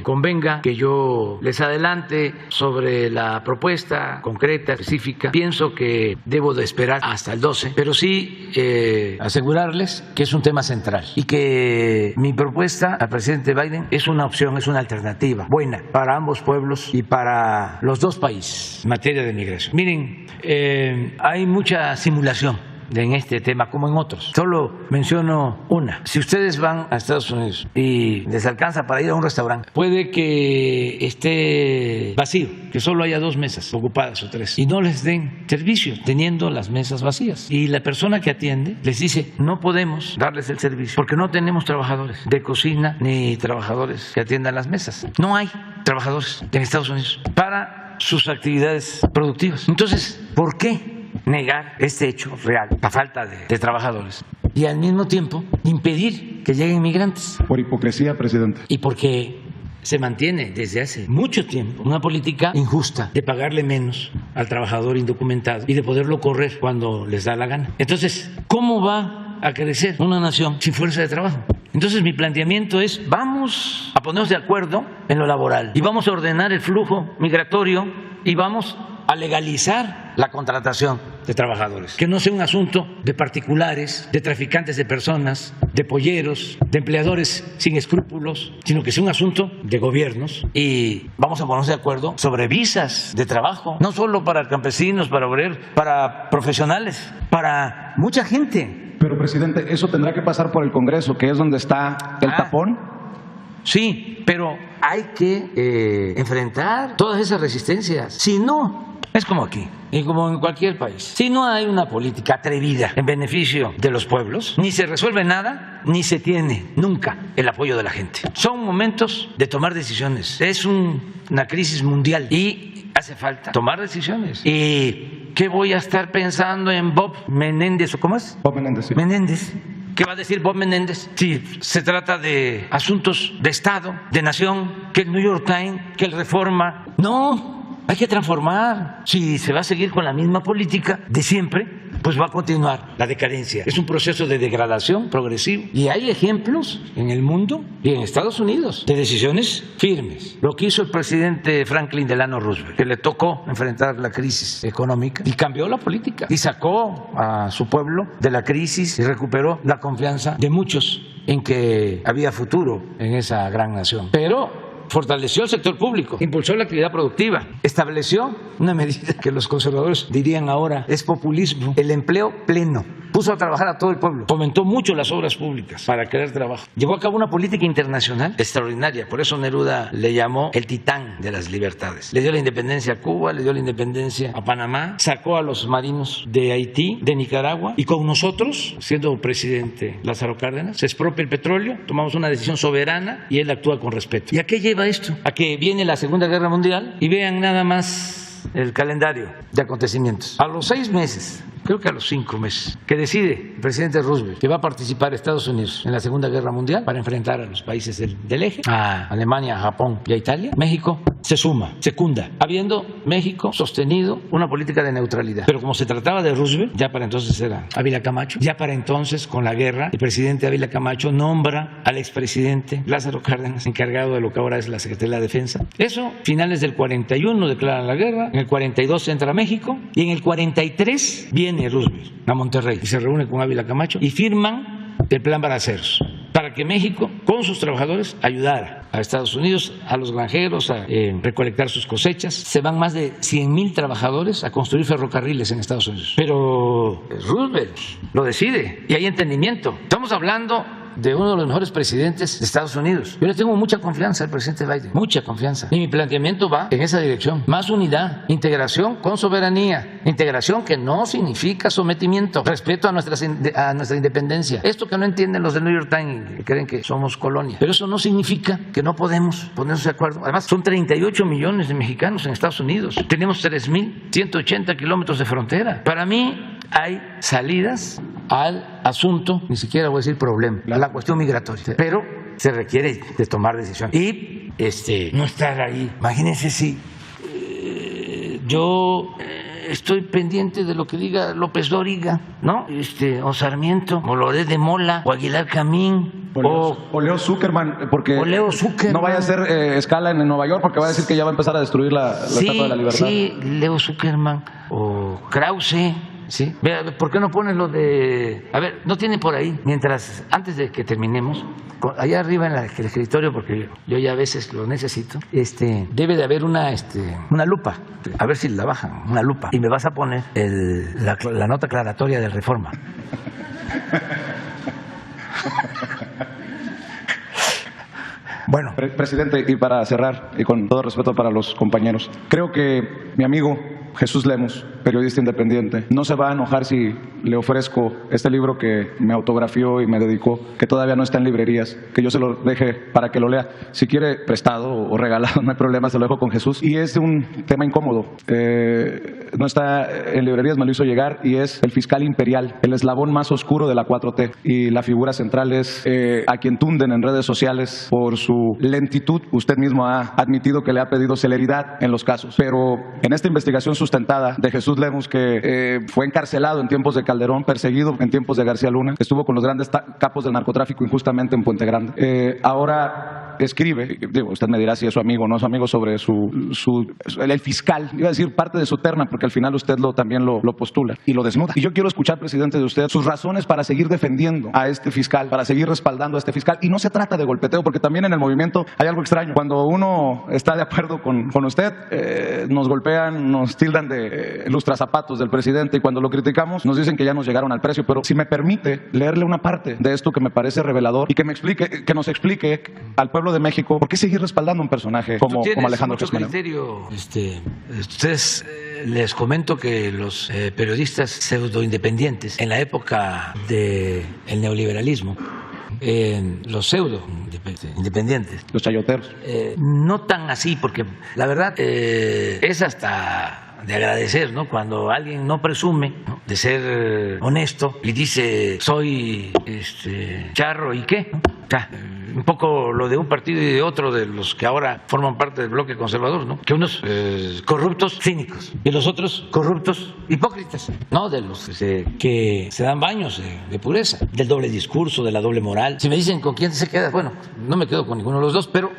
convenga que yo les adelante sobre la propuesta concreta, específica. Pienso que debo de esperar hasta el 12, pero sí asegurarles que es un tema central y que mi propuesta al presidente Biden es una opción, es una alternativa buena para ambos pueblos y para los dos países en materia de migración. Miren, hay mucha simulación en este tema como en otros. Solo menciono una. Si ustedes van a Estados Unidos y les alcanza para ir a un restaurante, puede que esté vacío, que solo haya 2 mesas ocupadas o 3 y no les den servicio teniendo las mesas vacías. Y la persona que atiende les dice, no podemos darles el servicio porque no tenemos trabajadores de cocina ni trabajadores que atiendan las mesas. No hay trabajadores en Estados Unidos para sus actividades productivas. Entonces, ¿por qué negar este hecho real, la falta de trabajadores, y al mismo tiempo impedir que lleguen migrantes? Por hipocresía, presidente. Y porque se mantiene desde hace mucho tiempo una política injusta de pagarle menos al trabajador indocumentado y de poderlo correr cuando les da la gana. Entonces, ¿cómo va a crecer una nación sin fuerza de trabajo? Entonces mi planteamiento es, vamos a ponernos de acuerdo en lo laboral y vamos a ordenar el flujo migratorio y vamos a legalizar la contratación de trabajadores. Que no sea un asunto de particulares, de traficantes de personas, de polleros, de empleadores sin escrúpulos, sino que sea un asunto de gobiernos y vamos a ponernos de acuerdo sobre visas de trabajo, no solo para campesinos, para obreros, para profesionales, para mucha gente. Pero, presidente, eso tendrá que pasar por el Congreso, que es donde está el tapón. Sí, pero hay que enfrentar todas esas resistencias. Si no, es como aquí y como en cualquier país. Si no hay una política atrevida en beneficio de los pueblos, ni se resuelve nada, ni se tiene nunca el apoyo de la gente. Son momentos de tomar decisiones. Es una crisis mundial y hace falta tomar decisiones. ¿Y qué voy a estar pensando en Bob Menéndez o cómo es? Bob Menéndez, sí. Menéndez. ¿Qué va a decir Bob Menéndez? Si se trata de asuntos de Estado, de nación, que el New York Times, que el Reforma. No, hay que transformar. Si se va a seguir con la misma política de siempre, pues va a continuar la decadencia. Es un proceso de degradación progresivo. Y hay ejemplos en el mundo y en Estados Unidos de decisiones firmes. Lo que hizo el presidente Franklin Delano Roosevelt, que le tocó enfrentar la crisis económica y cambió la política y sacó a su pueblo de la crisis y recuperó la confianza de muchos en que había futuro en esa gran nación. Pero fortaleció el sector público, impulsó la actividad productiva, estableció una medida que los conservadores dirían ahora es populismo, el empleo pleno. puso a trabajar a todo el pueblo, fomentó mucho las obras públicas para crear trabajo. Llevó a cabo una política internacional extraordinaria, por eso Neruda le llamó el titán de las libertades. Le dio la independencia a Cuba, le dio la independencia a Panamá, sacó a los marinos de Haití, de Nicaragua, y con nosotros, siendo presidente Lázaro Cárdenas, se expropia el petróleo, tomamos una decisión soberana y él actúa con respeto. ¿Y a qué lleva esto? A que viene la Segunda Guerra Mundial y vean nada más el calendario de acontecimientos. A los 6 meses, creo que a los 5 meses, que decide el presidente Roosevelt que va a participar Estados Unidos en la Segunda Guerra Mundial para enfrentar a los países del eje, a Alemania, a Japón y a Italia, México se suma, secunda, habiendo México sostenido una política de neutralidad. Pero como se trataba de Roosevelt, ya para entonces era Ávila Camacho, ya para entonces con la guerra, el presidente Ávila Camacho nombra al expresidente Lázaro Cárdenas encargado de lo que ahora es la Secretaría de la Defensa. Eso, finales del 41 declaran la guerra, en el 42 entra México y en el 43 viene Roosevelt a Monterrey y se reúne con Ávila Camacho y firman el Plan Baraceros para que México, con sus trabajadores, ayudara a Estados Unidos, a los granjeros, a recolectar sus cosechas. Se van más de 100,000 trabajadores a construir ferrocarriles en Estados Unidos. Pero Roosevelt lo decide y hay entendimiento. Estamos hablando de uno de los mejores presidentes de Estados Unidos. Yo le tengo mucha confianza al presidente Biden, mucha confianza. Y mi planteamiento va en esa dirección. Más unidad, integración con soberanía, integración que no significa sometimiento, respeto a nuestra independencia. Esto que no entienden los del New York Times, que creen que somos colonia. Pero eso no significa que no podemos ponernos de acuerdo. Además, son 38 millones de mexicanos en Estados Unidos. Tenemos 3,180 kilómetros de frontera. Para mí hay salidas al asunto, ni siquiera voy a decir problema, a la cuestión migratoria, pero se requiere de tomar decisiones y no estar ahí. Imagínense si yo estoy pendiente de lo que diga López Dóriga, ¿no? O Sarmiento, o Loret de Mola, o Aguilar Camín, o Leo Zuckerman, porque no vaya a hacer escala en Nueva York, porque va a decir que ya va a empezar a destruir la Estatua de la Libertad. Sí, Leo Zuckerman, o Krause. Sí, vea, ¿por qué no ponen lo de...? A ver, no tienen por ahí, antes de que terminemos, allá arriba en el escritorio, porque yo ya a veces lo necesito, debe de haber una lupa, a ver si la bajan, una lupa, y me vas a poner la nota aclaratoria de Reforma. Bueno, presidente, y para cerrar, y con todo respeto para los compañeros, creo que mi amigo Jesús Lemus, periodista independiente, no se va a enojar si le ofrezco este libro que me autografió y me dedicó, que todavía no está en librerías, que yo se lo deje para que lo lea. Si quiere prestado o regalado, no hay problema, se lo dejo con Jesús. Y es un tema incómodo. No está en librerías, me lo hizo llegar, y es el fiscal imperial, el eslabón más oscuro de la 4T. Y la figura central es a quien tunden en redes sociales por su lentitud. Usted mismo ha admitido que le ha pedido celeridad en los casos. Pero en esta investigación sustentada de Jesús Lemus, que fue encarcelado en tiempos de Calderón, perseguido en tiempos de García Luna, estuvo con los grandes capos del narcotráfico injustamente en Puente Grande. Ahora escribe, digo, usted me dirá si es su amigo o no es su amigo, sobre el fiscal, iba a decir parte de su terna, porque al final usted también lo postula y lo desnuda. Y yo quiero escuchar, presidente, de usted sus razones para seguir defendiendo a este fiscal, para seguir respaldando a este fiscal. Y no se trata de golpeteo, porque también en el movimiento hay algo extraño. Cuando uno está de acuerdo con usted, nos golpean, nos tildan de lustrazapatos del presidente, y cuando lo criticamos nos dicen que ya nos llegaron al precio. Pero si me permite leerle una parte de esto que me parece revelador y que nos explique al pueblo de México por qué seguir respaldando a un personaje como Alejandro Gertz Manero. Ustedes, les comento que los periodistas pseudo-independientes en la época del neoliberalismo, los pseudo-independientes, los chayoteros, no tan así, porque la verdad es hasta de agradecer, ¿no? Cuando alguien no presume, ¿no?, de ser honesto y dice soy charro y qué, ¿no? Un poco lo de un partido y de otro, de los que ahora forman parte del bloque conservador, ¿no? Que unos corruptos cínicos y los otros corruptos hipócritas, ¿no? De los que se dan baños de pureza, del doble discurso, de la doble moral. Si me dicen con quién se queda, bueno, no me quedo con ninguno de los dos, pero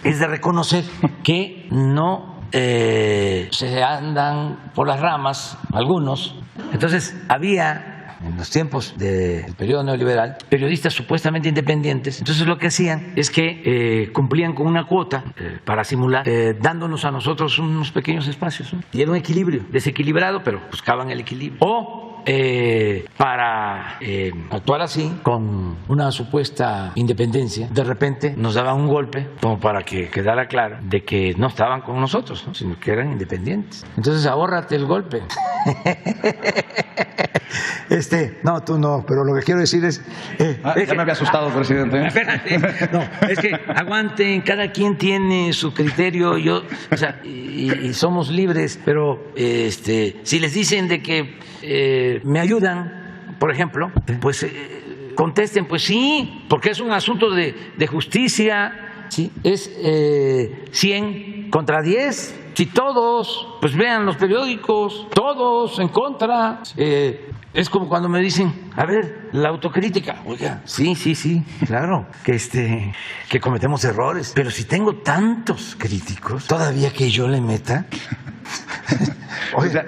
es de reconocer que no se andan por las ramas algunos. Entonces había, en los tiempos del periodo neoliberal, periodistas supuestamente independientes. Entonces lo que hacían es que cumplían con una cuota para simular, dándonos a nosotros unos pequeños espacios, ¿no? Y era un equilibrio, desequilibrado, pero buscaban el equilibrio. O para actuar así, con una supuesta independencia, de repente nos daban un golpe como para que quedara claro de que no estaban con nosotros, ¿no? Sino que eran independientes. Entonces ahórrate el golpe. No, tú no, pero lo que quiero decir es... ya me había asustado, presidente. Espérate, no, es que aguanten, cada quien tiene su criterio, y somos libres, pero si les dicen de que me ayudan, por ejemplo, pues contesten, pues sí, porque es un asunto de justicia, ¿sí? Es 100 contra 10. Si todos, pues vean los periódicos, todos en contra. Es como cuando me dicen, a ver, la autocrítica. Oiga, sí, claro, que cometemos errores. Pero si tengo tantos críticos, todavía que yo le meta. Oiga,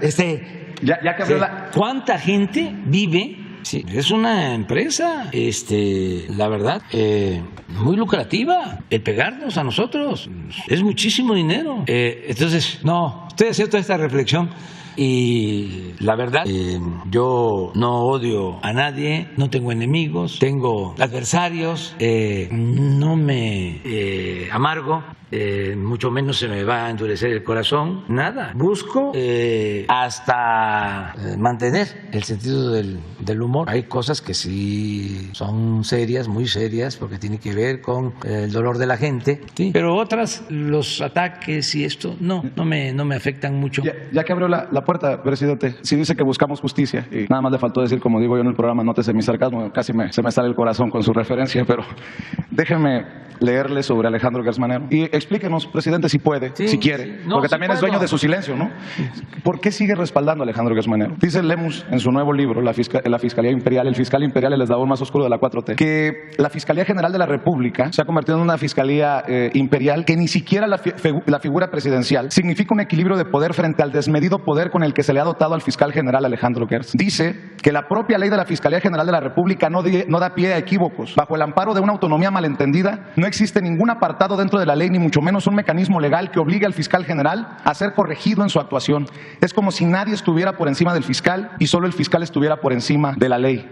ya que habló ¿cuánta gente vive? Sí, es una empresa, la verdad, muy lucrativa. El pegarnos a nosotros es muchísimo dinero. Entonces, no, estoy haciendo toda esta reflexión y la verdad, yo no odio a nadie, no tengo enemigos, tengo adversarios, no me amargo. Mucho menos se me va a endurecer el corazón, nada. Busco hasta mantener el sentido del humor. Hay cosas que sí son serias, muy serias, porque tiene que ver con el dolor de la gente, ¿sí? Pero otras, los ataques y esto, no me afectan mucho. Ya que abrió la puerta, presidente, sí dice que buscamos justicia, y nada más le faltó decir, como digo yo en el programa, nótese mi sarcasmo, casi se me sale el corazón con su referencia, pero déjeme leerle sobre Alejandro Gertz Manero. Y explíquenos, presidente, si puede, si quiere, porque también es dueño de su silencio, ¿no? ¿Por qué sigue respaldando a Alejandro Gertz Manero? Dice Lemus en su nuevo libro, La Fiscalía Imperial, el fiscal imperial, el eslabón más oscuro de la 4T, que la Fiscalía General de la República se ha convertido en una fiscalía imperial, que ni siquiera la figura presidencial significa un equilibrio de poder frente al desmedido poder con el que se le ha dotado al fiscal general Alejandro Gertz. Dice que la propia ley de la Fiscalía General de la República no da pie a equívocos. Bajo el amparo de una autonomía malentendida, no existe ningún apartado dentro de la ley, ni mucho menos un mecanismo legal que obligue al fiscal general a ser corregido en su actuación. Es como si nadie estuviera por encima del fiscal y solo el fiscal estuviera por encima de la ley.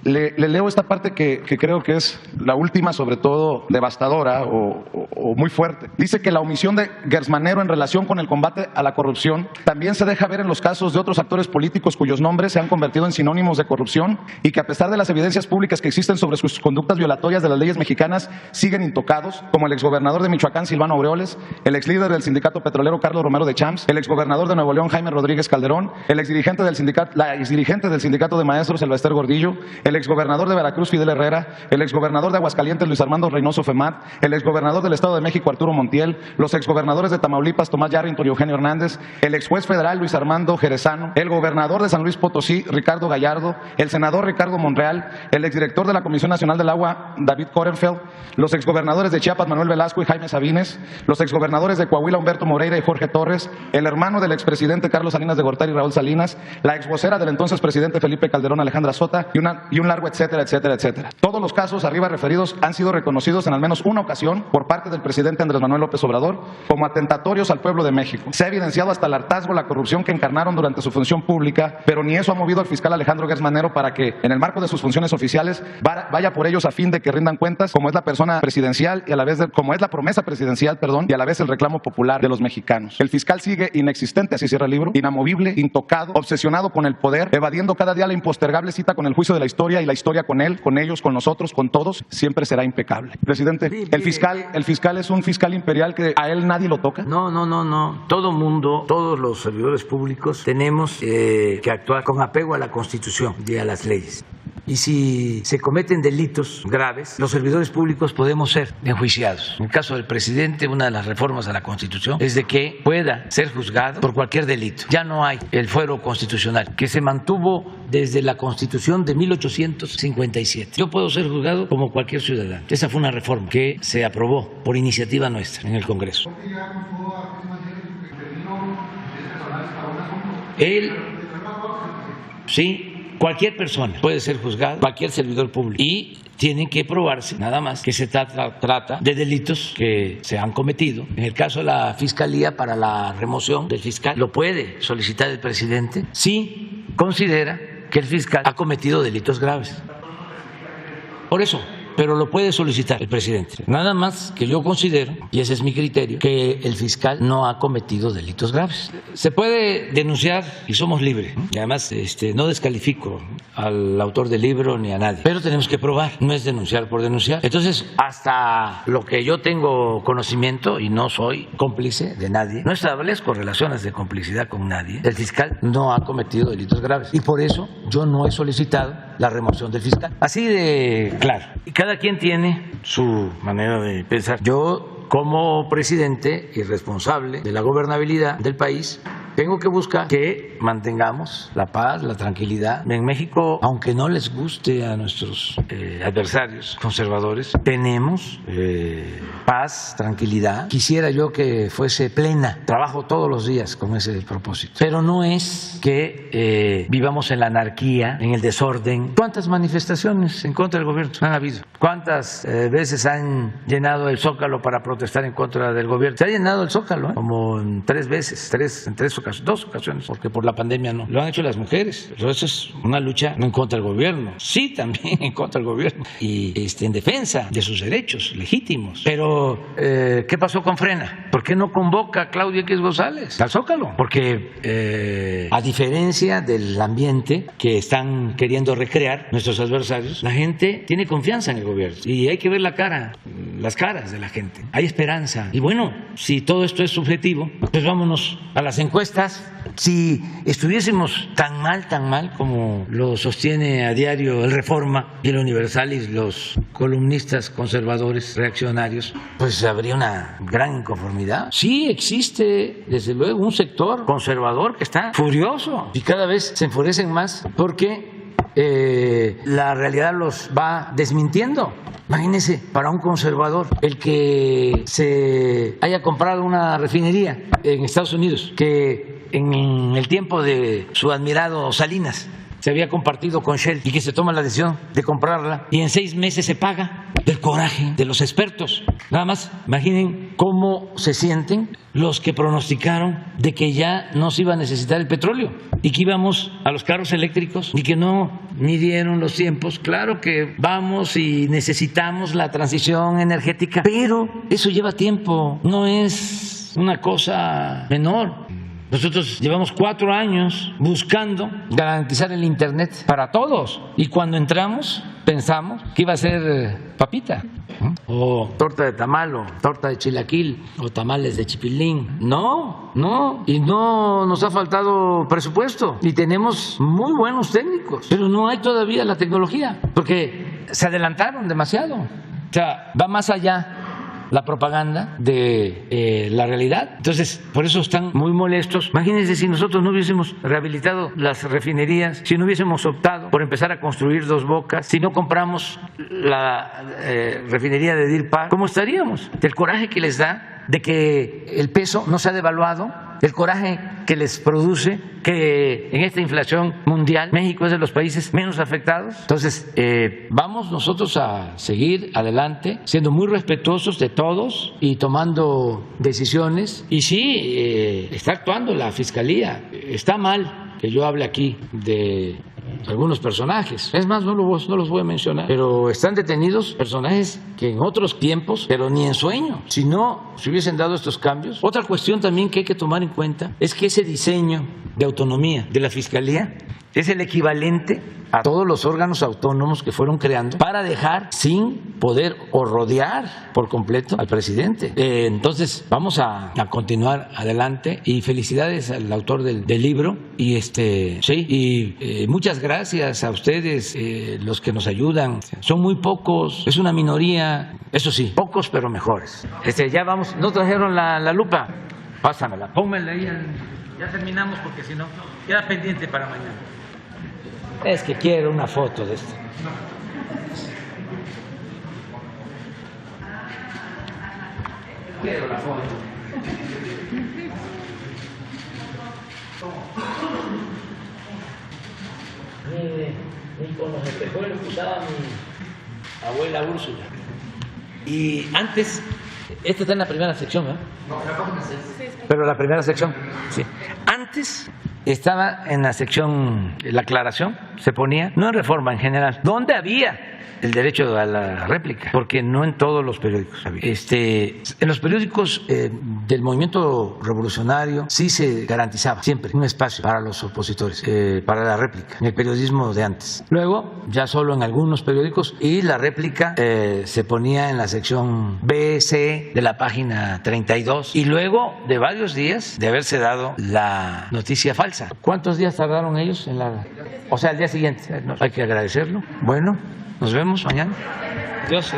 Le leo esta parte que creo que es la última, sobre todo devastadora o muy fuerte. Dice que la omisión de Gertz Manero en relación con el combate a la corrupción también se deja ver en los casos de otros actores políticos cuyos nombres se han convertido en sinónimos de corrupción y que, a pesar de las evidencias públicas que existen sobre sus conductas violatorias de las leyes mexicanas, siguen intocados, como el exgobernador de Michoacán, Silvano Aureoles, el exlíder del sindicato petrolero, Carlos Romero de Champs, el exgobernador de Nuevo León, Jaime Rodríguez Calderón, la exdirigente del sindicato de maestros, Elbester Gordillo, el exgobernador de Veracruz, Fidel Herrera, el exgobernador de Aguascalientes, Luis Armando Reynoso Femat, el exgobernador del Estado de México, Arturo Montiel, los exgobernadores de Tamaulipas, Tomás Yarrington y Eugenio Hernández, el exjuez federal, Luis Armando Jerezano, el gobernador de San Luis Potosí, Ricardo Gallardo, el senador Ricardo Monreal, el exdirector de la Comisión Nacional del Agua, David Korenfeld, los exgobernadores de Chiapas, Manuel Velasco y Jaime Sabines, los exgobernadores de Coahuila, Humberto Moreira y Jorge Torres, el hermano del expresidente Carlos Salinas de Gortari y Raúl Salinas, la exvocera del entonces presidente Felipe Calderón, Alejandra Sota, y un largo etcétera, etcétera, etcétera. Todos los casos arriba referidos han sido reconocidos en al menos una ocasión por parte del presidente Andrés Manuel López Obrador como atentatorios al pueblo de México. Se ha evidenciado hasta el hartazgo la corrupción que encarnaron durante su función pública, pero ni eso ha movido al fiscal Alejandro Gertz Manero para que, en el marco de sus funciones oficiales, vaya por ellos a fin de que rindan cuentas, como es la persona presidencial y a la vez como es la promesa presidencial, y a la vez el reclamo popular de los mexicanos. El fiscal sigue inexistente, así cierra el libro, inamovible, intocado, obsesionado con el poder, evadiendo cada día la impostergable cita con el juicio de la historia, y la historia con él, con ellos, con nosotros, con todos, siempre será impecable. Presidente, el fiscal es un fiscal imperial que a él nadie lo toca. No. Todo mundo, todos los servidores públicos tenemos que actuar con apego a la Constitución y a las leyes. Y si se cometen delitos graves, los servidores públicos podemos ser enjuiciados. En el caso del presidente, una de las reformas a la Constitución es de que pueda ser juzgado por cualquier delito. Ya no hay el fuero constitucional, que se mantuvo desde la Constitución de 1857. Yo puedo ser juzgado como cualquier ciudadano. Esa fue una reforma que se aprobó por iniciativa nuestra en el Congreso. Sí. Cualquier persona puede ser juzgado, cualquier servidor público, y tiene que probarse nada más que se trata de delitos que se han cometido. En el caso de la Fiscalía, para la remoción del fiscal, lo puede solicitar el presidente si considera que el fiscal ha cometido delitos graves. Por eso, pero lo puede solicitar el presidente. Nada más que yo considero, y ese es mi criterio, que el fiscal no ha cometido delitos graves. Se puede denunciar y somos libres. Y además no descalifico al autor del libro ni a nadie. Pero tenemos que probar, no es denunciar por denunciar. Entonces, hasta lo que yo tengo conocimiento, y no soy cómplice de nadie, no establezco relaciones de complicidad con nadie, el fiscal no ha cometido delitos graves. Y por eso yo no he solicitado la remoción del fiscal. Así de claro. Y cada quien tiene su manera de pensar. Yo, como presidente y responsable de la gobernabilidad del país, tengo que buscar que mantengamos la paz, la tranquilidad. En México, aunque no les guste a nuestros adversarios conservadores, tenemos paz, tranquilidad. Quisiera yo que fuese plena. Trabajo todos los días con ese propósito. Pero no es que vivamos en la anarquía, en el desorden. ¿Cuántas manifestaciones en contra del gobierno han habido? ¿Cuántas veces han llenado el Zócalo para protestar en contra del gobierno? Se ha llenado el Zócalo, como en 3 veces, en 2 ocasiones, porque por la pandemia no. Lo han hecho las mujeres. Pero eso es una lucha no en contra del gobierno, sí también en contra del gobierno y en defensa de sus derechos legítimos. Pero ¿qué pasó con Frena? ¿Por qué no convoca a Claudio X González al Zócalo? Porque a diferencia del ambiente que están queriendo recrear nuestros adversarios, la gente tiene confianza en el gobierno y hay que ver las caras de la gente. Hay esperanza. Y bueno, si todo esto es subjetivo, pues vámonos a las encuestas. Si estuviésemos tan mal como lo sostiene a diario el Reforma y el Universal y los columnistas conservadores reaccionarios, pues habría una gran inconformidad. Sí existe, desde luego, un sector conservador que está furioso y cada vez se enfurecen más porque la realidad los va desmintiendo. Imagínense, para un conservador, el que se haya comprado una refinería en Estados Unidos, que en el tiempo de su admirado Salinas se había compartido con Shell y que se toma la decisión de comprarla y en 6 meses se paga, del coraje de los expertos. Nada más, imaginen cómo se sienten los que pronosticaron de que ya no se iba a necesitar el petróleo y que íbamos a los carros eléctricos y que no midieron los tiempos. Claro que vamos y necesitamos la transición energética, pero eso lleva tiempo, no es una cosa menor. Nosotros llevamos 4 años buscando garantizar el Internet para todos y cuando entramos pensamos que iba a ser papita o torta de tamal o torta de chilaquil o tamales de chipilín. No, y no nos ha faltado presupuesto y tenemos muy buenos técnicos, pero no hay todavía la tecnología porque se adelantaron demasiado. O sea, va más allá la propaganda de la realidad. Entonces, por eso están muy molestos. Imagínense si nosotros no hubiésemos rehabilitado las refinerías, si no hubiésemos optado por empezar a construir Dos Bocas, si no compramos la refinería de Deer Park, ¿cómo estaríamos? Del coraje que les da de que el peso no se ha devaluado, el coraje que les produce que en esta inflación mundial México es de los países menos afectados. Entonces, vamos nosotros a seguir adelante, siendo muy respetuosos de todos y tomando decisiones. Y sí, está actuando la Fiscalía. Está mal que yo hable aquí de algunos personajes. Es más, no los voy a mencionar, pero están detenidos personajes que en otros tiempos, pero ni en sueño, si no se hubiesen dado estos cambios. Otra cuestión también que hay que tomar en cuenta es que ese diseño de autonomía de la Fiscalía es el equivalente a todos los órganos autónomos que fueron creando para dejar sin poder o rodear por completo al presidente. Entonces vamos a continuar adelante y felicidades al autor del libro y muchas gracias a ustedes, los que nos ayudan. Son muy pocos, es una minoría, eso sí, pocos pero mejores. Ya vamos, no trajeron la lupa, pásamela, pónmela ahí, ya terminamos porque si no queda pendiente para mañana. Es que quiero una foto de esto. Quiero la foto. Ni con los espejuelos que usaba mi abuela Úrsula. Y antes, esta está en la primera sección, ¿verdad? No, pero la primera sección, sí. Antes estaba en la sección, la aclaración, se ponía, no en Reforma en general, ¿dónde había el derecho a la réplica? Porque no en todos los periódicos había. En los periódicos del movimiento revolucionario sí se garantizaba siempre un espacio para los opositores, para la réplica, en el periodismo de antes. Luego, ya solo en algunos periódicos, y la réplica se ponía en la sección B, C de la página 32, y luego de varios días de haberse dado la noticia falsa. ¿Cuántos días tardaron ellos en la...? O sea, al día siguiente. No, hay que agradecerlo. Bueno, nos vemos mañana. Adiós.